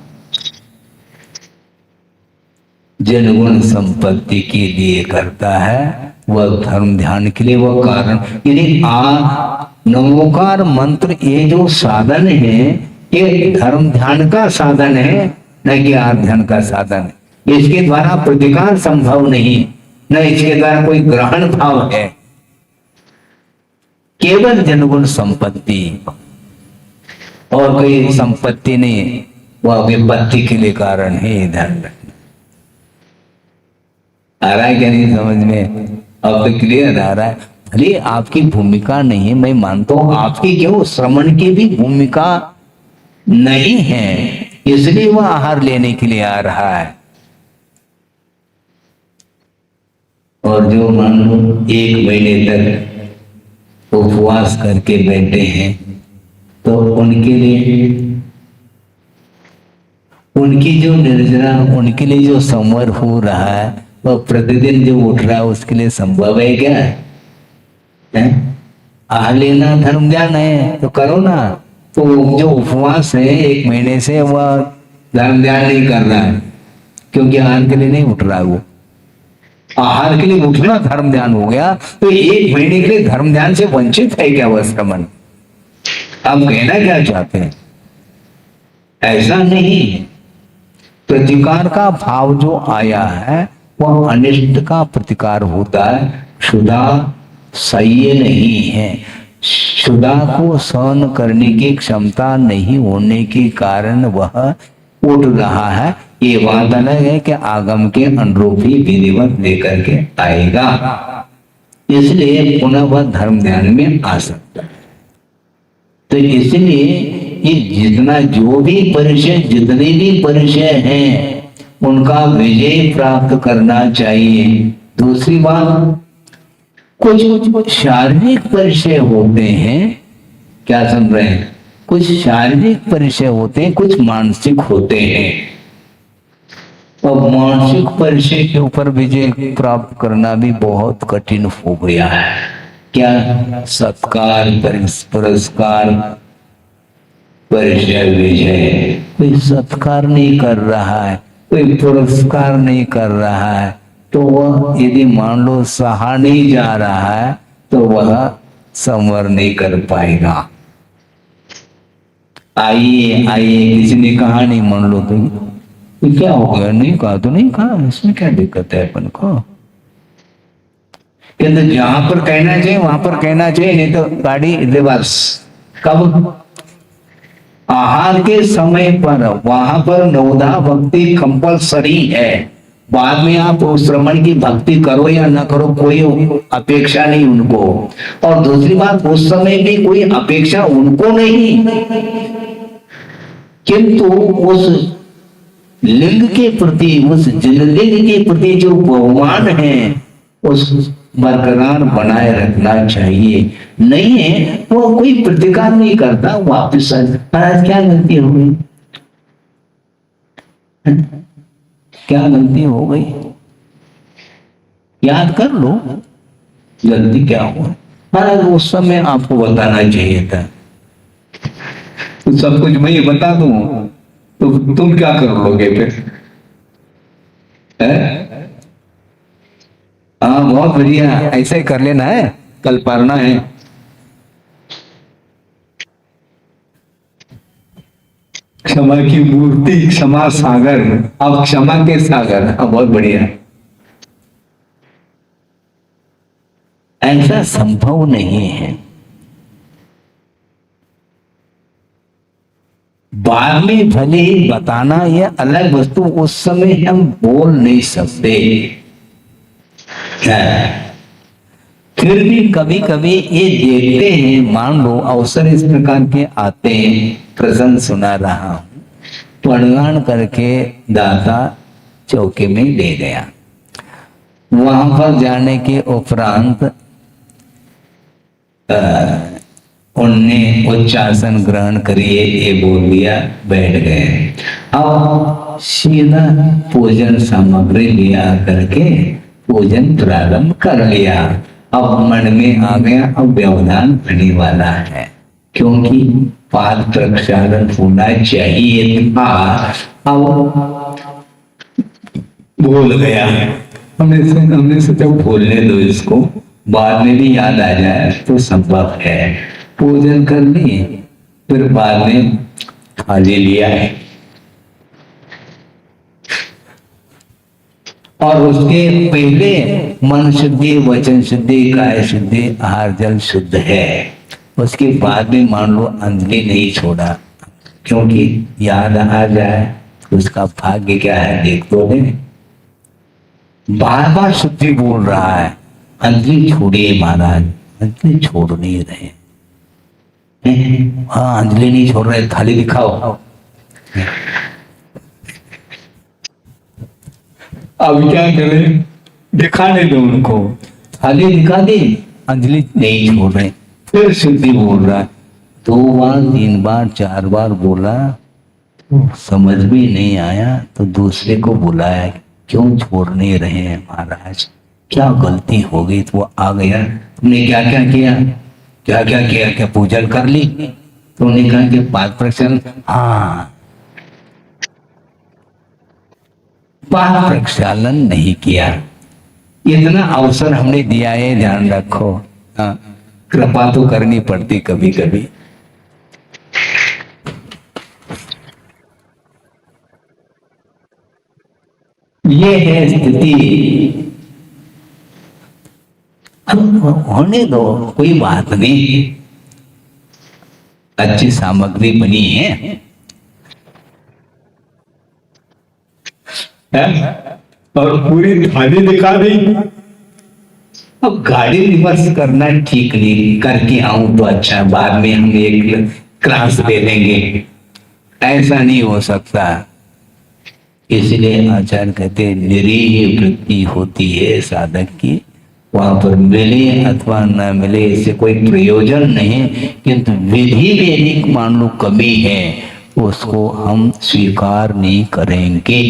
जनगुण संपत्ति के लिए करता है, वह धर्म ध्यान के लिए वह कारण। यदि नमोकार मंत्र ये जो साधन है ये धर्म ध्यान का साधन है, न कि आध्यान का साधन है। इसके द्वारा प्रतिकार संभव नहीं, न इसके द्वारा कोई ग्रहण भाव है। केवल जनगुण संपत्ति और कोई संपत्ति नहीं, वह विपत्ति के लिए कारण है। ध्यान रखना। आ रहा है क्या नहीं समझ में? अब तो क्लियर आ रहा है। भले आपकी भूमिका नहीं है, मैं मानता हूं आपकी क्यों श्रवण की भी भूमिका नहीं है, इसलिए वह आहार लेने के लिए आ रहा है। और जो मान लो 1 महीने तक उपवास करके बैठे हैं तो उनके लिए, उनकी जो निर्जरा, उनके लिए जो संवर हो रहा है वह प्रतिदिन जो उठ रहा है उसके लिए संभव है क्या? आहार लेना धर्म ध्यान है तो करो ना। तो जो उपवास है 1 महीने से वह धर्म ध्यान नहीं कर रहा है, क्योंकि आहार के लिए नहीं उठ रहा है। वो आहार के लिए उठना धर्म ध्यान हो गया, तो 1 महीने के लिए धर्म ध्यान से वंचित है क्या वह श्रमण? आप कहना क्या चाहते हैं? ऐसा नहीं। प्रतिकार का भाव जो आया है वह अनिष्ट का प्रतिकार होता है, क्षुधा सह्य नहीं है। क्षुधा को सहन करने की क्षमता नहीं होने के कारण वह उठ रहा है। ये बात अलग है कि आगम के अनुरूप ही विधिवत लेकर के आएगा, इसलिए पुनः वह धर्म ध्यान में आ सकता है। तो इसलिए ये जितना जो भी परिचय, जितने भी परिचय हैं उनका विजय प्राप्त करना चाहिए। दूसरी बात, कुछ शारीरिक परिचय होते हैं, क्या समझ रहे हैं? कुछ शारीरिक परिचय होते हैं, कुछ मानसिक होते हैं। और मानसिक परिचय के ऊपर विजय प्राप्त करना भी बहुत कठिन हो गया है। क्या? सत्कार, पुरस्कार, परिचय, विजय। कोई सत्कार नहीं कर रहा है, कोई पुरस्कार नहीं कर रहा है, तो वह यदि मान लो सहा नहीं जा रहा है तो वह संवर नहीं कर पाएगा। आइए आइए किसी ने कहा नहीं, मान लो तो क्या हो गया? नहीं कहा तो नहीं कहा, इसमें क्या दिक्कत है अपन को? किंतु जहां पर कहना चाहिए वहां पर कहना चाहिए, नहीं तो गाड़ी रिवर्स। कब? आहार के समय पर वहां पर नवधा भक्ति कंपलसरी है। बाद में आप उस श्रमण की भक्ति करो या ना करो, कोई अपेक्षा नहीं उनको। और दूसरी बात, उस समय भी कोई अपेक्षा उनको नहीं, किंतु उस लिंग के प्रति, उस लिंग के प्रति जो बहुमान है उस बरकरार बनाए रखना चाहिए। नहीं है वो कोई प्रतिकार नहीं करता, वापिस महाराज क्या गलती हो गई, क्या गलती हो गई, याद कर लो गलती क्या हुआ। महाराज उस समय आपको बताना चाहिए था। तो सब कुछ मैं बता दूं तो तुम क्या कर लोगे फिर? हाँ बहुत बढ़िया, ऐसे ही कर लेना है, कल पढ़ना है। क्षमा की मूर्ति, क्षमा सागर, अब क्षमा के सागर। हाँ बहुत बढ़िया। ऐसा संभव नहीं है। बाद में भले ही बताना यह अलग वस्तु, उस समय हम बोल नहीं सकते। फिर भी कभी कभी ये देखते हैं, मान लो अवसर इस प्रकार के आते हैं, प्रसंग सुना रहा हूं, प्रणाम करके दाता चौके में ले गया। वहां पर जाने के उपरांत उनने उच्चासन ग्रहण करिए ये बोल दिया, बैठ गए। अब सीधा पूजन सामग्री लिया करके पूजन प्रारंभ कर लिया। अब मन में आ गया अब व्यवधान होने वाला है, क्योंकि पाद प्रक्षालन होना चाहिए था। अब भूल गया, हमने सोचा भूलने दो इसको, बाद में भी याद आ जाए तो संभव है। पूजन कर ली, फिर बाद में थाली लिया है और उसके पहले मन शुद्धि, वचन शुद्धि, काय शुद्धि, आहार जल शुद्ध है। उसके बाद में मान लो अंजलि नहीं छोड़ा, क्योंकि याद आ जाए उसका भाग्य क्या है देख तो ले। बार बार शुद्धि बोल रहा है, अंजलि छोड़िए महाराज, अंजलि छोड़ नहीं रहे। हाँ अंजलि नहीं छोड़ रहे, थाली दिखाओ। अब क्या करें, दिखाने दो उनको, थाली दिखा दी, अंजलि नहीं छोड़ रहे। फिर शुद्धि बोल रहा है, 2 बार 3 बार 4 बार बोला, समझ में नहीं आया तो दूसरे को बुलाया, क्यों छोड़ नहीं रहे हैं महाराज, क्या गलती हो गई? तो वो आ गया, तुमने क्या क्या किया, क्या क्या किया, क्या पूजन कर ली? तुमने कहा कि पाद प्रक्षालन, हाँ पाद प्रक्षालन नहीं किया। इतना अवसर हमने दिया है, ध्यान रखो। हाँ कृपा तो करनी पड़ती कभी कभी। ये है स्थिति। होने दो, कोई बात नहीं, अच्छी सामग्री बनी है। और पूरी थाली दिखा दी। अब गाड़ी रिवर्स करना ठीक नहीं, करके आऊं तो अच्छा, बाद में हम एक क्लास दे देंगे, ऐसा नहीं हो सकता। इसलिए आचार्य कहते निरीह वृत्ति होती है साधक की, वहां पर मिले अथवा न मिले इससे कोई प्रयोजन नहीं, किंतु विधि वैदिक मान लो कमी है, उसको हम स्वीकार नहीं करेंगे।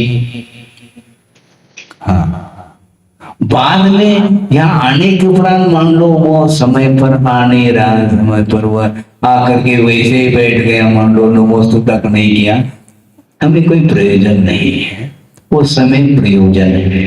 हाँ बाद में यहाँ आने के उपरांत मान लो वो समय पर आने रहा, समय पर वह आकर के वैसे ही बैठ गया, मान लो नमोस्तु तक नहीं किया, हमें कोई प्रयोजन नहीं है, वो समय प्रयोजन है।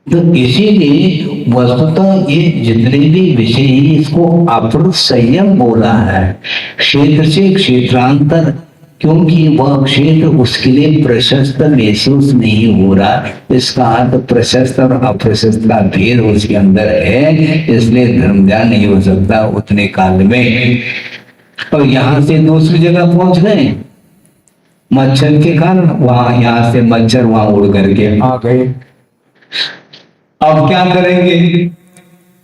तो इसीलिए वस्तुतः ये जितने भी विषय हैं इसको अपर संयम बोला है। क्षेत्र से क्षेत्रांतर क्योंकि वह क्षेत्र उसके लिए प्रशस्त महसूस नहीं हो रहा। इसका अर्थ प्रशस्त और अप्रशस्त का भेद उसके अंदर है, इसलिए धर्म ध्यान नहीं हो सकता उतने काल में। और यहां से दूसरी जगह पहुंच गए मच्छर के कारण, वहां यहां से मच्छर वहां उड़ करके आ गए। अब क्या करेंगे?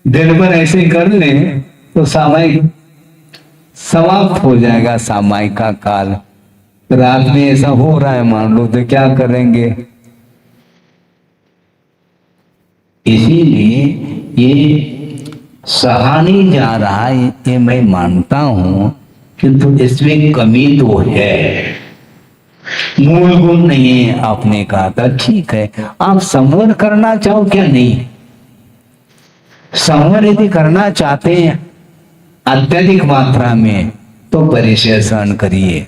दिन भर ऐसे कर ले तो सामायिक समाप्त हो जाएगा, सामायिक का काल। रात में ऐसा हो रहा है मान लो, तो क्या करेंगे? इसीलिए ये सहा नहीं जा रहा है, ये मैं मानता हूं, किंतु इसमें कमी तो है, मूल गुण नहीं है। आपने कहा था ठीक है, आप संवर करना चाहो क्या? नहीं, संवर यदि करना चाहते हैं अत्यधिक मात्रा में तो परिचय सहन करिए,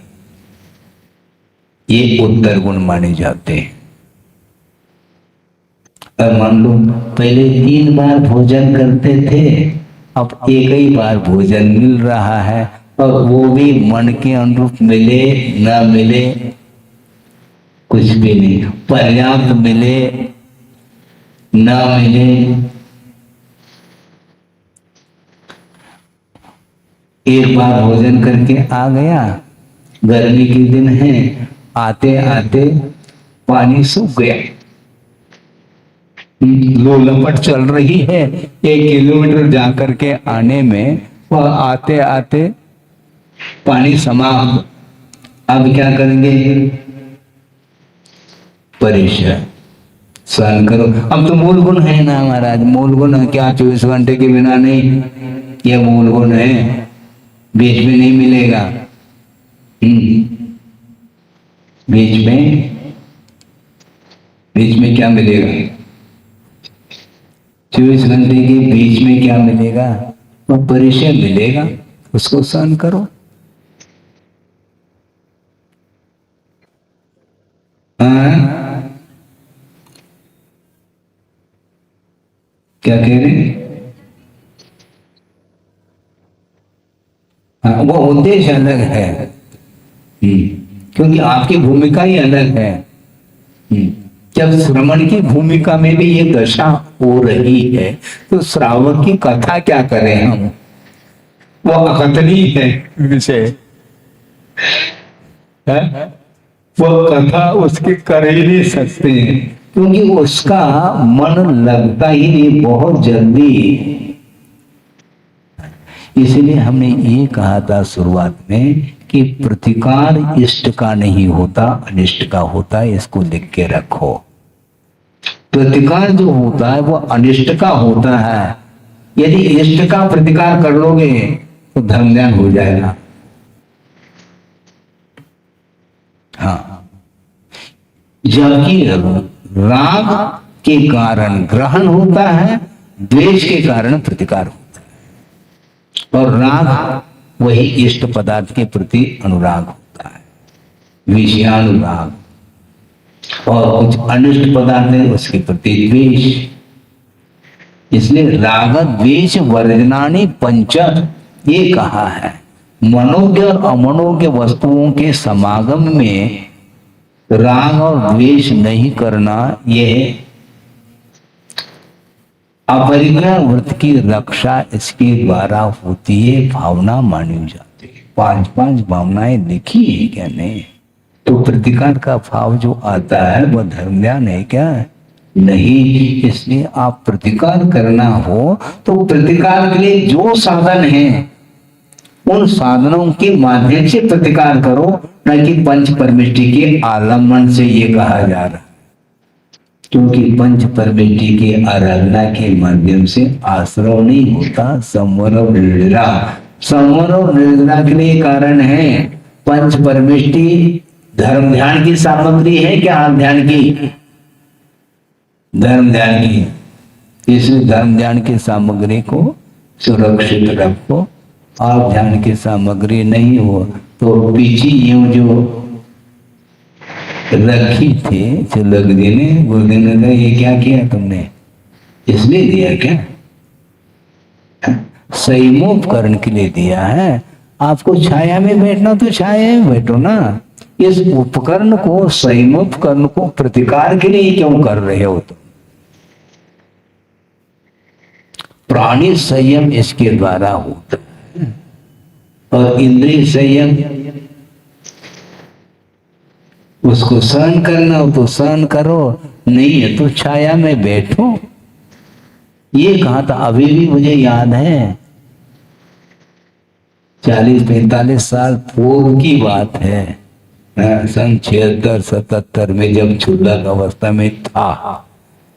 ये उत्तर गुण माने जाते हैं। अब मान लो पहले 3 बार भोजन करते थे, अब एक ही बार भोजन मिल रहा है, और वो भी मन के अनुरूप मिले ना मिले कुछ भी नहीं, पर्याप्त मिले ना मिले। एक बार भोजन करके आ गया, गर्मी के दिन है, आते आते पानी सूख गया, लो लपट चल रही है, 1 किलोमीटर जाकर के आने में वह आते आते पानी समाप्त। अब क्या करेंगे? परेशान सहन करो। अब तो मूल गुण है ना महाराज, मूल गुण है क्या? 24 घंटे के बिना नहीं, ये मूल गुण है, बीच में नहीं मिलेगा। बीच में क्या मिलेगा? 24 घंटे के बीच में क्या मिलेगा? वो परिचय मिलेगा, उसको सहन करो। क्या कह रहे? हाँ, वो उद्देश्य अलग है, क्योंकि आपकी भूमिका ही अलग है। जब श्रवण की भूमिका में भी ये दशा हो रही है, तो श्रावक की कथा क्या करें हम? वो अकथनीय है विषय, वो कथा उसकी कर ही नहीं सकते, क्योंकि उसका मन लगता ही नहीं बहुत जल्दी। इसलिए हमने ये कहा था शुरुआत में कि प्रतिकार इष्ट का नहीं होता, अनिष्ट का होता है, इसको लिख के रखो। प्रतिकार जो होता है वो अनिष्ट का होता है। यदि इष्ट का प्रतिकार कर लोगे तो धर्म ज्ञान हो जाएगा। हाँ, जबकि राग के कारण ग्रहण होता है, द्वेष के कारण प्रतिकार होता है, और राग वही इष्ट पदार्थ के प्रति अनुराग होता है, विषयानुराग, और कुछ अनिष्ट पदार्थ है उसके प्रति द्वेष। इसलिए राग द्वेष वर्जनानि पंच ये कहा है। मनोज्ञ और अमनोज्ञ वस्तुओं के समागम में राग और द्वेष नहीं करना, यह अपरिग्रह व्रत की रक्षा इसके द्वारा होती है, भावना मानी जाती है। 5 भावनाएं लिखी है क्या? नहीं। तो प्रतिकार का भाव जो आता है वह धर्म ज्ञान है क्या? नहीं। इसलिए आप प्रतिकार करना हो तो प्रतिकार के लिए जो साधन है उन साधनों के माध्यम से प्रतिकार करो, न कि पंच परमिष्टि के आलम्बन से। ये कहा जा रहा है क्योंकि पंच परमिष्टि के आराधना के माध्यम से आश्रव नहीं होता, संवर और निर्जरा। संवर और निर्जरा के लिए कारण है पंच परमिष्टि धर्म ध्यान की सामग्री है क्या? ध्यान की, धर्म ध्यान की। इसलिए धर्म ध्यान की सामग्री को सुरक्षित रखो। और ध्यान की सामग्री नहीं हो तो पीछे यूं जो रखी थी चिलक जी ने, गुरुदेव ने कहा ये क्या किया तुमने? इसलिए दिया क्या? संयमोपकरण के लिए दिया है। आपको छाया में बैठना तो छाया में बैठो ना, इस उपकरण को, संयम उपकरण को प्रतिकार के लिए क्यों कर रहे हो तुम? प्राणी संयम इसके द्वारा होता है, और इंद्रिय संयम, उसको सहन करना हो तो सहन करो, नहीं है तो छाया में बैठो। ये कहा था, अभी भी मुझे याद है, 40-45 साल पूर्व की बात है, सन 76-77 में, जब क्षुल्लक अवस्था में था,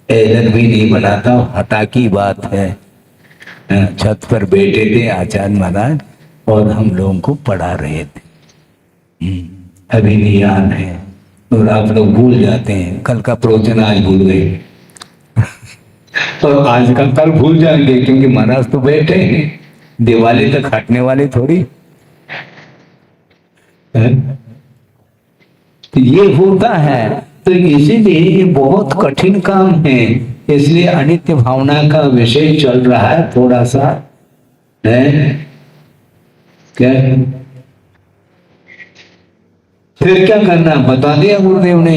ऐलक भी नहीं बना था, हटा की बात है। छत पर बैठे थे आचार्य महाराज और हम लोगों को पढ़ा रहे थे। अभी भी याद है, और आप लोग भूल जाते हैं, कल का प्रवचन आज भूल गए और आज का कल भूल जाएंगे, क्योंकि महाराज तो बैठे हैं, दिवाली तक हटने वाले थोड़ी। तो ये होता है, तो इसीलिए ये बहुत कठिन काम है, इसलिए अनित्य भावना का विषय चल रहा है थोड़ा सा, है क्या? फिर क्या करना बता दिया गुरुदेव ने,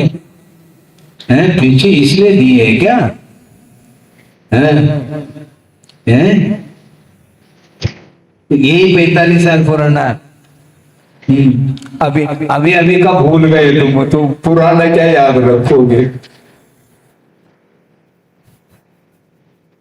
है पीछे इसलिए दिए है क्या? है यही 45 साल पुराना। अभी अभी अभी का भूल गए तुम, तो पुराना क्या याद रखोगे?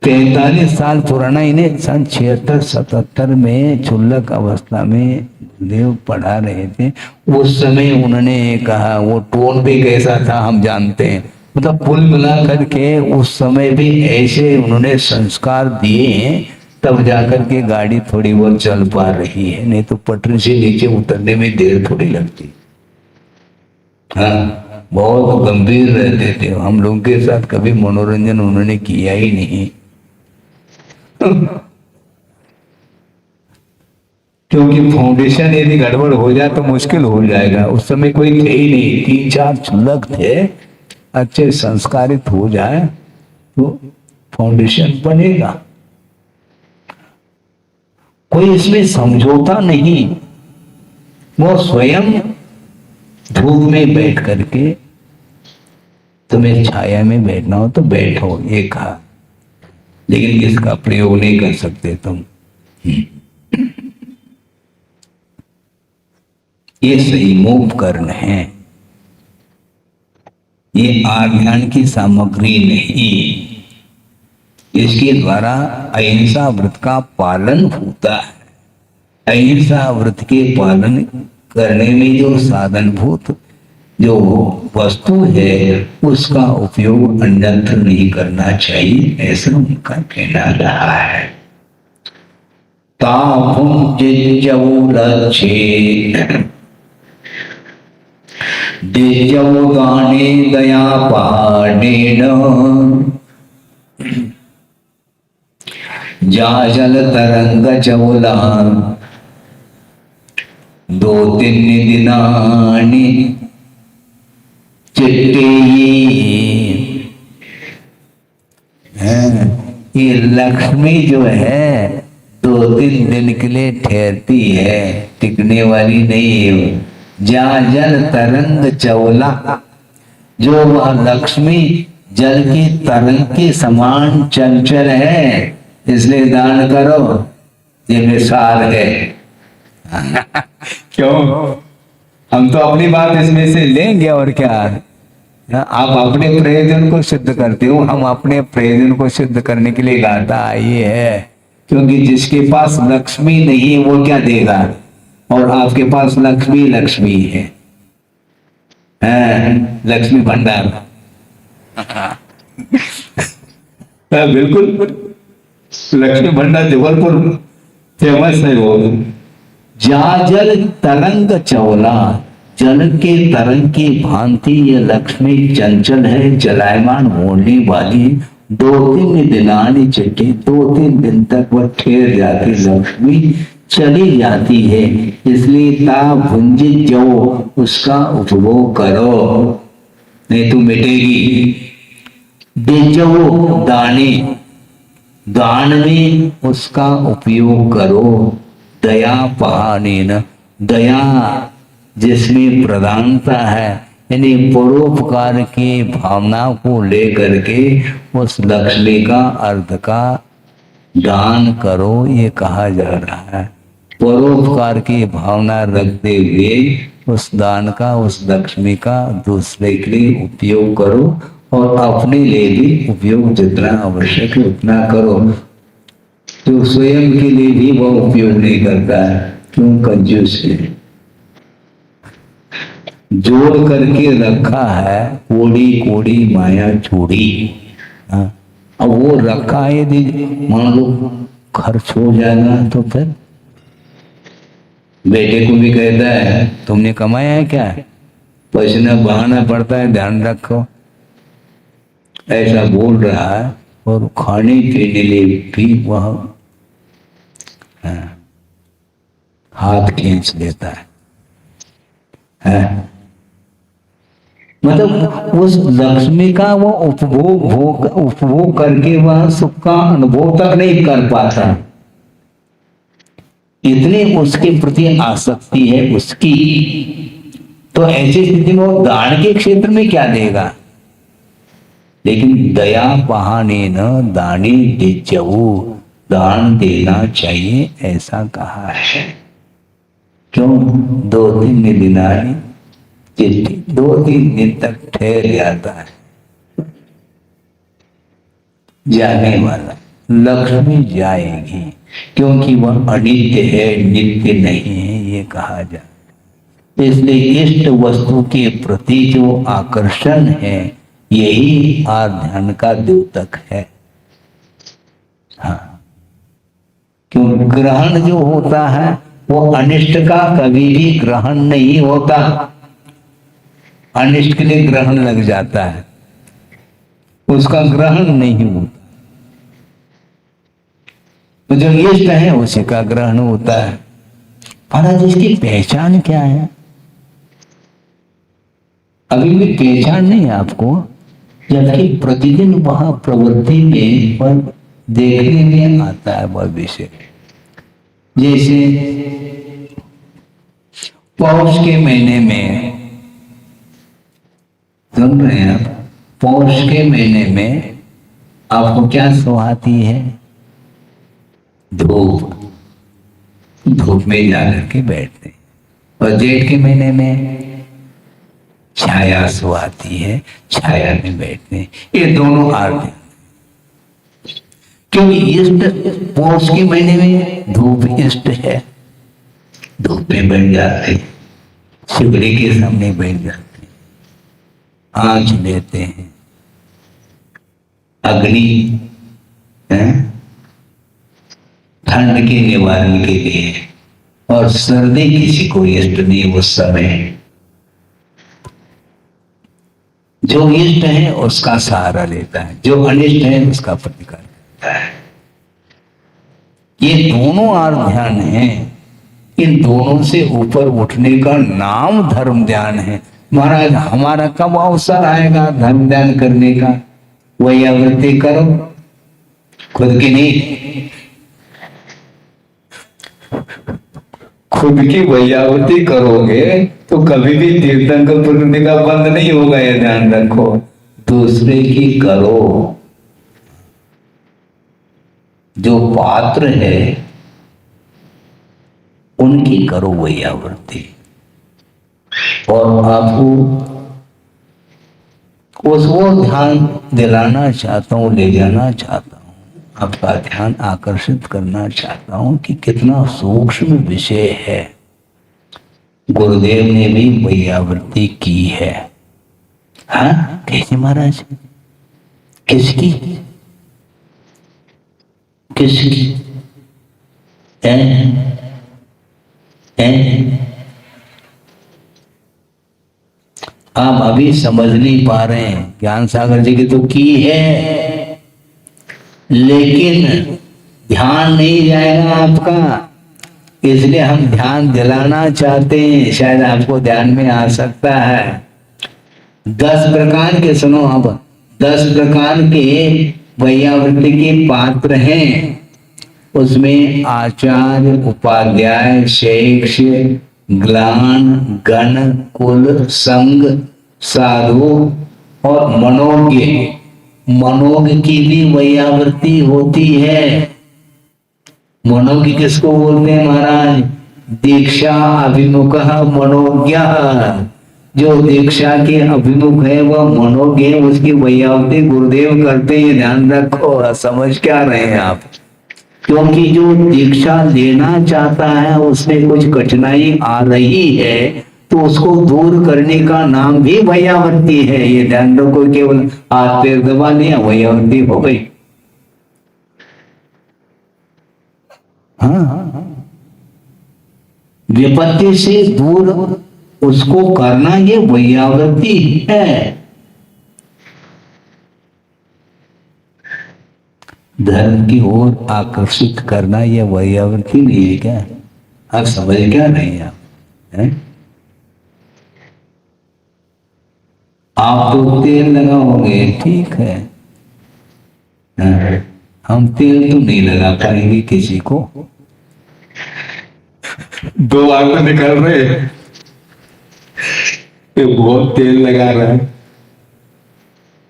45 साल पुराना, इन्हें सन 76-77 में क्षुल्लक अवस्था में देव पढ़ा रहे थे। उस समय उन्होंने कहा, वो टोन भी कैसा था हम जानते हैं, मतलब कुल मिला करके उस समय भी ऐसे उन्होंने संस्कार दिए हैं, तब जाकर के गाड़ी थोड़ी बहुत चल पा रही है, नहीं तो पटरी से नीचे उतरने में देर थोड़ी लगती। हाँ, बहुत गंभीर रहते थे, हम लोगों के साथ कभी मनोरंजन उन्होंने किया ही नहीं। क्योंकि फाउंडेशन यदि गड़बड़ हो जाए तो मुश्किल हो जाएगा। उस समय कोई थे ही नहीं, 3-4 क्षुल्लक थे, अच्छे संस्कारित हो जाए तो फाउंडेशन बनेगा। कोई इसमें समझौता नहीं, वो स्वयं धूप में बैठ करके, तुम्हें छाया में बैठना हो तो बैठो, ये कहा, लेकिन इसका प्रयोग नहीं कर सकते तुम। ये संयमोपकरण है, ये आज्ञान की सामग्री नहीं। इसके द्वारा अहिंसा व्रत का पालन होता है। अहिंसा व्रत के पालन करने में जो साधनभूत जो वस्तु है उसका उपयोग अन्यत्र नहीं करना चाहिए, ऐसा उनका कहना रहा है। तापुं जिज्जवु लक्ष्ये दिज्जवु गाने दया पाडेन जाजल तरंग चवला 2-3 दिनानि चिट्टी। ये लक्ष्मी जो है 2-3 दिन के लिए ठहरती है, टिकने वाली नहीं है। जाजल तरंग चवला, जो वह लक्ष्मी जल की तरंग के समान चंचल है, इसलिए दान करो, ये विसार है। क्यों? हम तो अपनी बात इसमें से लेंगे और क्या। आप अपने प्रयोजन को सिद्ध करते हो, हम अपने प्रयोजन को सिद्ध करने के लिए गाता आई है। क्योंकि जिसके पास लक्ष्मी नहीं है वो क्या देगा, और आपके पास लक्ष्मी लक्ष्मी है, लक्ष्मी भंडार। बिल्कुल, लक्ष्मी भंडार जबलपुर फेमस है वो। जाजल तरंग चौला, जल के तरंग की भांति ये लक्ष्मी चंचल है, जलायमान होने वाली। 2-3 दिनानी चिट्ठी, 2-3 दिन तक वह ठहर जाती लक्ष्मी, चली जाती है। इसलिए ता भुंजित जो उसका उपभोग करो, नहीं तो मिटेगी। दिज्जवो दाने, दान में उसका उपयोग करो। दया पहाने न, दया जिसमें प्रधानता है, यानी परोपकार की भावना को लेकर के उस लक्ष्मी का अर्थ का दान करो, ये कहा जा रहा है। परोपकार की भावना रखते हुए उस दान का, उस लक्ष्मी का दूसरे के लिए उपयोग करो और अपने लिए भी उपयोग जितना आवश्यक है उतना करो। तो स्वयं के लिए भी वह उपयोग नहीं करता है, क्यों? कंजूस है। जोड़ करके रखा है, कोड़ी कोड़ी माया छोड़ी। अब वो रखा है, यदि मान लो खर्च हो जाएगा तो फिर बेटे को भी कहता है तुमने कमाया है क्या, पसीना बहाना पड़ता है, ध्यान रखो, ऐसा बोल रहा है। और खाने पीने लिए भी वह हाथ खींच लेता है। मतलब उस लक्ष्मी का वो उपभोग करके वह सुख का अनुभव तक नहीं कर पाता, इतनी उसके प्रति आसक्ति है उसकी। तो ऐसी स्थिति में वो दान के क्षेत्र में क्या देगा? लेकिन दया बहाने न दाने दिज्जवु, दान देना चाहिए ऐसा कहा है। क्यों? 2-3 दिनानी चिट्ठी, 2-3 दिन तक ठहर जाता है जाने वाला, लक्ष्मी जाएगी, क्योंकि वह अनित्य है, नित्य नहीं है, ये कहा जाए। इसलिए इष्ट वस्तु के प्रति जो आकर्षण है, यही ध्यान का द्योतक है। हाँ, क्यों? ग्रहण जो होता है वो अनिष्ट का कभी भी ग्रहण नहीं होता, अनिष्ट के लिए ग्रहण लग जाता है, उसका ग्रहण नहीं होता। तो जो इष्ट है उसी का ग्रहण होता है। महाराज इसकी पहचान क्या है? अभी भी पहचान नहीं आपको, जबकि प्रतिदिन वह प्रवृत्ति में पर देखने में आता है वह विषय। जैसे पौष के महीने में, सुन रहे हैं आप, पौष के महीने में आपको क्या सुहाती है? धूप। धूप में जाकर के बैठते। और जेठ के महीने में छाया सुहाती है, छाया में बैठते। ये दोनों आरती, क्योंकि इष्ट पौष के महीने में धूप इष्ट है, धूप में बैठ जाते, शिवड़ी के सामने बैठ जाते, आँच लेते हैं, अग्नि है ठंड के निवारण के लिए, और सर्दी किसी को इष्ट नहीं उस समय। जो इष्ट है उसका सहारा लेता है, जो अनिष्ट है उसका प्रतिकार करता है। ये दोनों ध्यान है, इन दोनों से ऊपर उठने का नाम धर्म ध्यान है। महाराज हमारा कब अवसर आएगा धर्म ध्यान करने का? वही आवृत्ति करो, खुद की नहीं, खुद की वैयावती करोगे तो कभी भी तीर्थंकर प्रकृति का बंद नहीं होगा, ये ध्यान रखो। दूसरे की करो, जो पात्र है उनकी करो वैयावृत्ति, और आपको उसको ध्यान दिलाना चाहता हूं, ले जाना चाहता हूं, आपका ध्यान आकर्षित करना चाहता हूं कि कितना सूक्ष्म विषय है। गुरुदेव ने भी वैयावृत्ति की है। हाँ, कैसे महाराज? किसकी? किसकी? आप अभी समझ नहीं पा रहे हैं। ज्ञान सागर जी की तो की है, लेकिन ध्यान नहीं जाएगा आपका, इसलिए हम ध्यान दिलाना चाहते हैं, शायद आपको ध्यान में आ सकता है। 10 प्रकार के, सुनो अब, 10 प्रकार के वैयावृत्ति के पात्र हैं। उसमें आचार्य, उपाध्याय, शिष्य, ग्लान, गण, कुल, संग, साधु और मनोज्ञ। मनोज्ञ की भी वैयावृत्ति होती है। मनोज्ञ किसको बोलते हैं महाराज? दीक्षा अभिमुख मनोज्ञ। जो दीक्षा के अभिमुख है वह मनोज्ञ है, उसकी वैयावृत्ति गुरुदेव करते हैं। ध्यान रखो, समझ क्या रहे हैं आप? क्योंकि जो दीक्षा लेना चाहता है उसमें कुछ कठिनाई आ रही है तो उसको दूर करने का नाम भी वैयावृत्ति है। ये ध्यान रखो, केवल हाथ पैर दबा लिया वैयावृत्ति हो गई। हाँ, विपत्ति से दूर उसको करना ये वैयावृत्ति है। धर्म की ओर आकर्षित करना ये वैयावृत्ति नहीं है क्या? आप समझ क्या नहीं आप? है? आप तो तेल लगाओगे, ठीक है, हाँ, हम तेल तो नहीं लगा पाएंगे किसी को। दो आंखें निकल रहे, ये बहुत तेल लगा रहा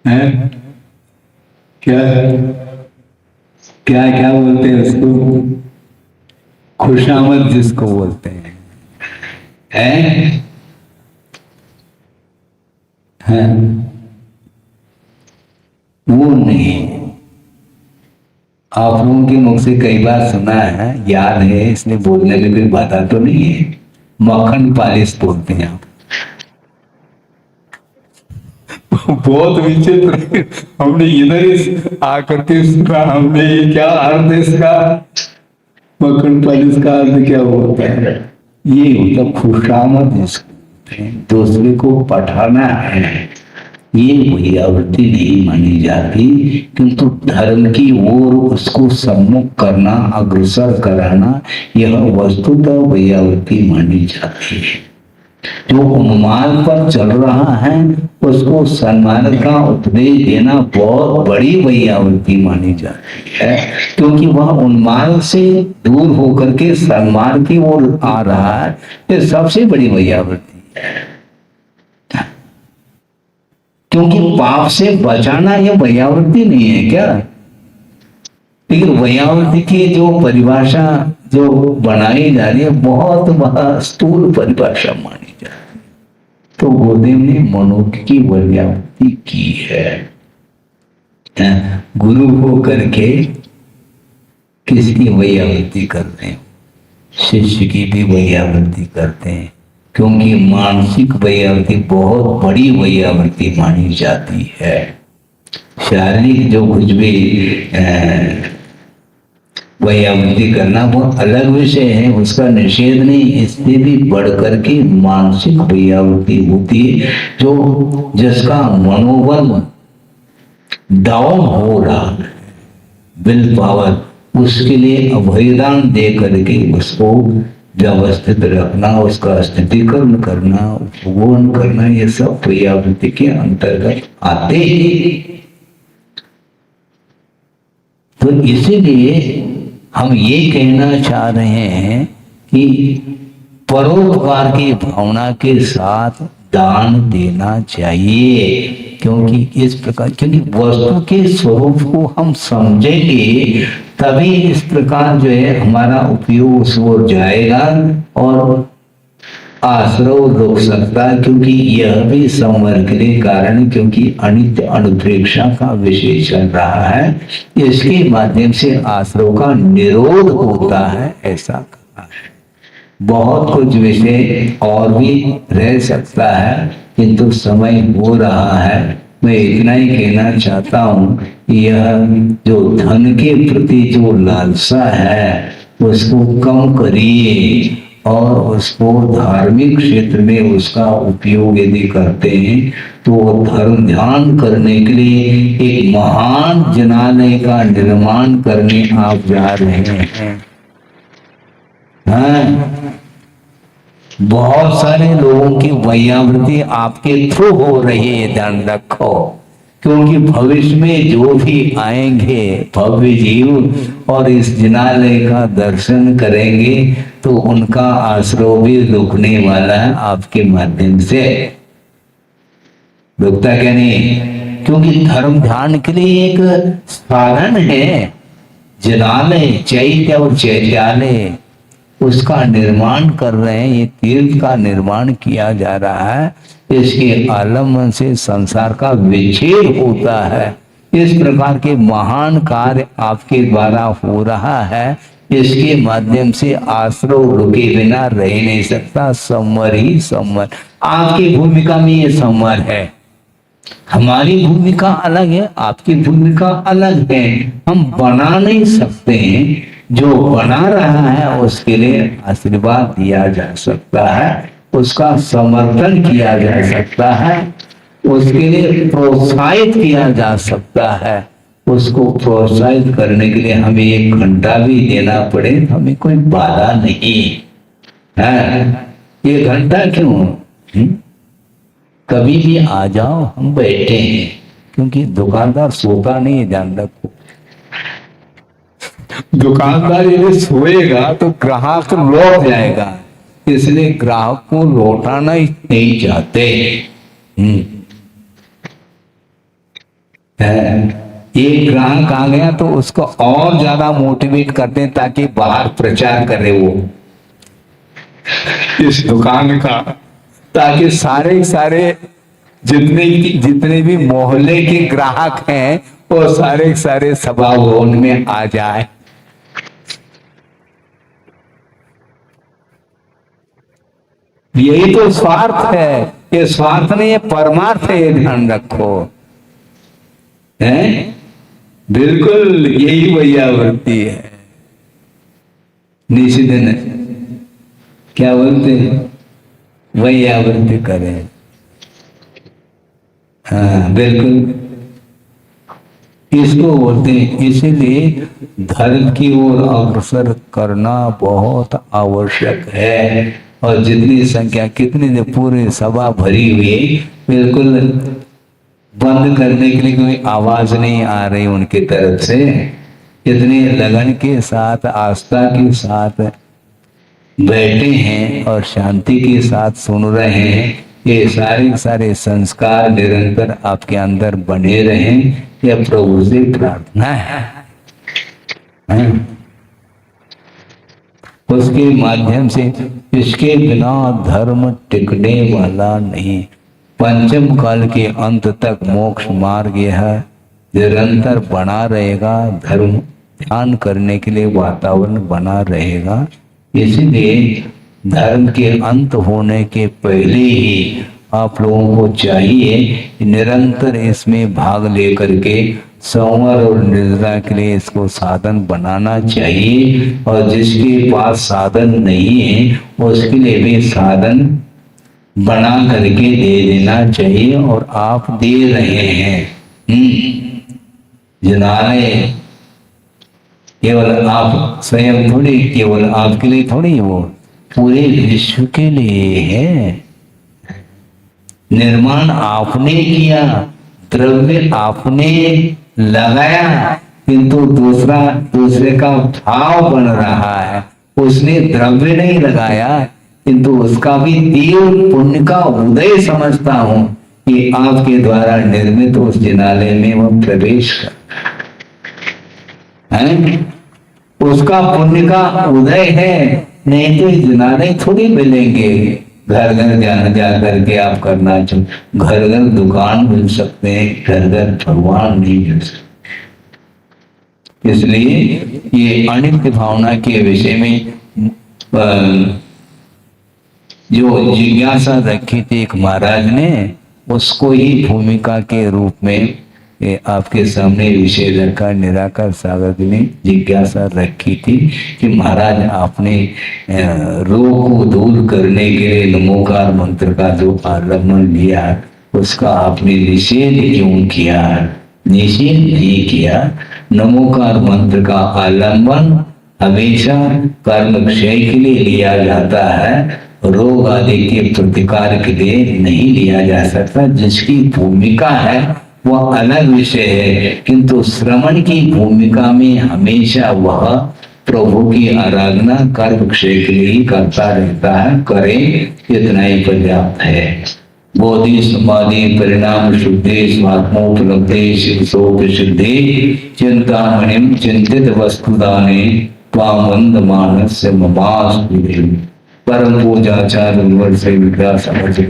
है? क्या क्या क्या बोलते हैं उसको? खुशामद जिसको बोलते हैं, है? वो नहीं। आप लोगों के मुख से कई बार सुना है, याद है, इसलिए बोलने में कोई बात तो नहीं है। मक्खन पालिश बोलते हैं आप। बहुत विचित्र, हमने इधर ही आकर के सुना, हमने क्या अर्थ इसका? मक्खन पालिश का अर्थ क्या होता है? ये मतलब खुशामद जिसको दूसरे को पठाना है, ये वैयावृत्ति नहीं मानी जाती। किंतु धर्म की ओर उसको सम्मुख करना, अग्रसर कराना, यह वस्तुतः वैयावृत्ति मानी जाती है। जो उन्माद पर चल रहा है उसको सन्मार्ग का उपदेश देना बहुत बड़ी वैयावृत्ति मानी जाती है, क्योंकि वह उन्माद से दूर होकर के सन्मार्ग की ओर आ रहा है। ये सबसे बड़ी वैयावृत्ति है, क्योंकि पाप से बचाना यह वैयावृत्ति नहीं है क्या? लेकिन वैयावृत्ति की जो परिभाषा जो बनाई जा रही है बहुत स्थूल परिभाषा मानी जा रही है। तो गुरुदेव ने मनोज्ञ की वैयावृत्ति की है। गुरु को करके किसकी वैयावृत्ति करते हैं? शिष्य की भी वैयावृत्ति करते हैं, क्योंकि मानसिक वैयावृत्ति बहुत बड़ी वैयावृत्ति मानी जाती है। शारीरिक जो कुछ भी वैयावृत्ति करना वो अलग विषय है, उसका निषेध नहीं। इससे भी बढ़कर के मानसिक वैयावृत्ति होती है, जो जिसका मनोबल डाउन हो रहा है, विल पावर, उसके लिए अभयदान दे करके उसको व्यवस्थित रखना, उसका स्थितिकरण करना, उपगोन करना, ये सब वैयावृत्ति के अंतर्गत आते हैं। तो इसीलिए हम ये कहना चाह रहे हैं कि परोपकार की भावना के साथ दान देना चाहिए, क्योंकि इस प्रकार, क्योंकि वस्तु के स्वरूप को हम समझेंगे तभी इस प्रकार जो है हमारा उपयोग उस ओर जाएगा और आश्रव रुक सकता है। क्योंकि यह भी संवर्ग के कारण, क्योंकि अनित्य अनुप्रेक्षा का विषय चल रहा है, इसके माध्यम से आश्रव का निरोध होता है, ऐसा कहा है। बहुत कुछ विषय और भी रह सकता है, किंतु समय हो रहा है। मैं इतना ही कहना चाहता हूँ, यह जो धन के प्रति जो लालसा है उसको कम करिए और उसको धार्मिक क्षेत्र में उसका उपयोग यदि करते हैं तो धर्म ध्यान करने के लिए एक महान जनालय का निर्माण करने आप जा रहे हैं। बहुत सारे लोगों की वैयावृत्ति आपके थ्रू हो रही है, ध्यान रखो, क्योंकि भविष्य में जो भी आएंगे भव्य जीव और इस जिनालय का दर्शन करेंगे तो उनका आश्रय भी रुकने वाला है आपके माध्यम से। रुकता क्या नहीं? क्योंकि धर्म ध्यान के लिए एक साधन है, जलालय चैत्य और चैत्यालय, उसका निर्माण कर रहे हैं। ये तीर्थ का निर्माण किया जा रहा है, इसके आलम्बन से संसार का विच्छेद होता है। इस प्रकार के महान कार्य आपके द्वारा हो रहा है, इसके माध्यम से आश्रय रुके बिना रह नहीं सकता। संवर ही संवर, आपकी भूमिका में ये संवर है। हमारी भूमिका अलग है, आपकी भूमिका अलग है। हम बना नहीं सकते हैं, जो बना रहा है उसके लिए आशीर्वाद दिया जा सकता है, उसका समर्थन किया जा सकता है, उसके लिए प्रोत्साहित किया जा सकता है। उसको प्रोत्साहित करने के लिए हमें 1 घंटा भी देना पड़े, हमें कोई बाधा नहीं है। 1 घंटा क्यों? कभी भी आ जाओ, हम बैठे हैं। क्योंकि दुकानदार सोता नहीं है, ध्यान रखो। दुकानदार यदि सोएगा तो ग्राहक लौट जाएगा, इसलिए ग्राहक को लौटाना ही नहीं चाहते। एक ग्राहक आ गया तो उसको और ज्यादा मोटिवेट करते हैं ताकि बाहर प्रचार करे वो इस दुकान का, ताकि सारे जितने भी मोहल्ले के ग्राहक हैं वो सारे सभा भवन में आ जाए। यही तो स्वार्थ है, ये स्वार्थ नहीं, ये परमार्थ है, ये ध्यान रखो। है बिल्कुल यही वैयावृत्ति है। निषिधन क्या बोलते हैं? वैयावृत्ति करें। हाँ बिल्कुल इसको बोलते हैं। इसीलिए धर्म की ओर अग्रसर करना बहुत आवश्यक है। और जितनी संख्या, कितनी पूरी सभा भरी हुई, बिल्कुल बंद करने के लिए कोई आवाज नहीं आ रही उनकी तरफ से। इतने लगन के साथ, आस्था के साथ बैठे हैं और शांति के साथ सुन रहे हैं। ये सारे संस्कार निरंतर आपके अंदर बने रहें, यह प्रभु से प्रार्थना है। उसके माध्यम से, इसके बिना धर्म टिकने वाला नहीं। पंचम काल के अंत तक मोक्ष मार्ग यह निरंतर बना रहेगा। धर्म ध्यान करने के लिए वातावरण बना रहेगा। इसलिए धर्म के अंत होने के पहले ही आप लोगों को चाहिए निरंतर इसमें भाग लेकर के संवर और निर्जरा के लिए इसको साधन बनाना चाहिए। और जिसके पास साधन नहीं है उसके लिए भी साधन बना करके दे देना चाहिए, और आप दे रहे हैं। जनाने केवल आप स्वयं थोड़ी, केवल आपके लिए थोड़ी, वो पूरे विश्व के लिए है। निर्माण आपने किया, द्रव्य आपने लगाया, किंतु दूसरे का भाव बन रहा है। उसने द्रव्य नहीं लगाया, किंतु उसका भी तीव्र पुण्य का उदय समझता हूं कि आपके द्वारा निर्मित उस जिनालय में वह प्रवेश कर, उसका पुण्य का उदय है। नहीं तो जिनालय थोड़ी मिलेंगे। घर घर ध्यान जा करके आप करना चाहो, घर घर दुकान मिल सकते हैं, घर घर भगवान नहीं मिल सकते। इसलिए ये अनित्य भावना के विषय में जो जिज्ञासा रखी थी एक महाराज ने, उसको ही भूमिका के रूप में आपके सामने विषय रखा। निराकार सागर ने जिज्ञासा रखी थी कि महाराज आपने रोग को दूर करने के लिए नमोकार मंत्र का जो आलम्बन लिया, उसका आपने निषेध क्यों किया? निषेध नहीं किया। नमोकार मंत्र का आलम्बन हमेशा कर्म क्षय के लिए लिया जाता है, रोग आदि के प्रतिकार के लिए नहीं लिया जा सकता। जिसकी भूमिका है वह अलग विषय है, किंतु श्रवण की भूमिका में हमेशा वह प्रभु की आराधना कर्म क्षेत्र के लिए ही करता रहता है, करे इतना ही पर्याप्त है। बोधि समाधि परिणाम शुद्धि स्वात्मोपलब्धि शिवसोप सिद्धि चिंतामणिम चिंतित वस्तुदाने त्वामंद मानस्य ममास विधि। परम पूजाचार्य से विग्रह समझ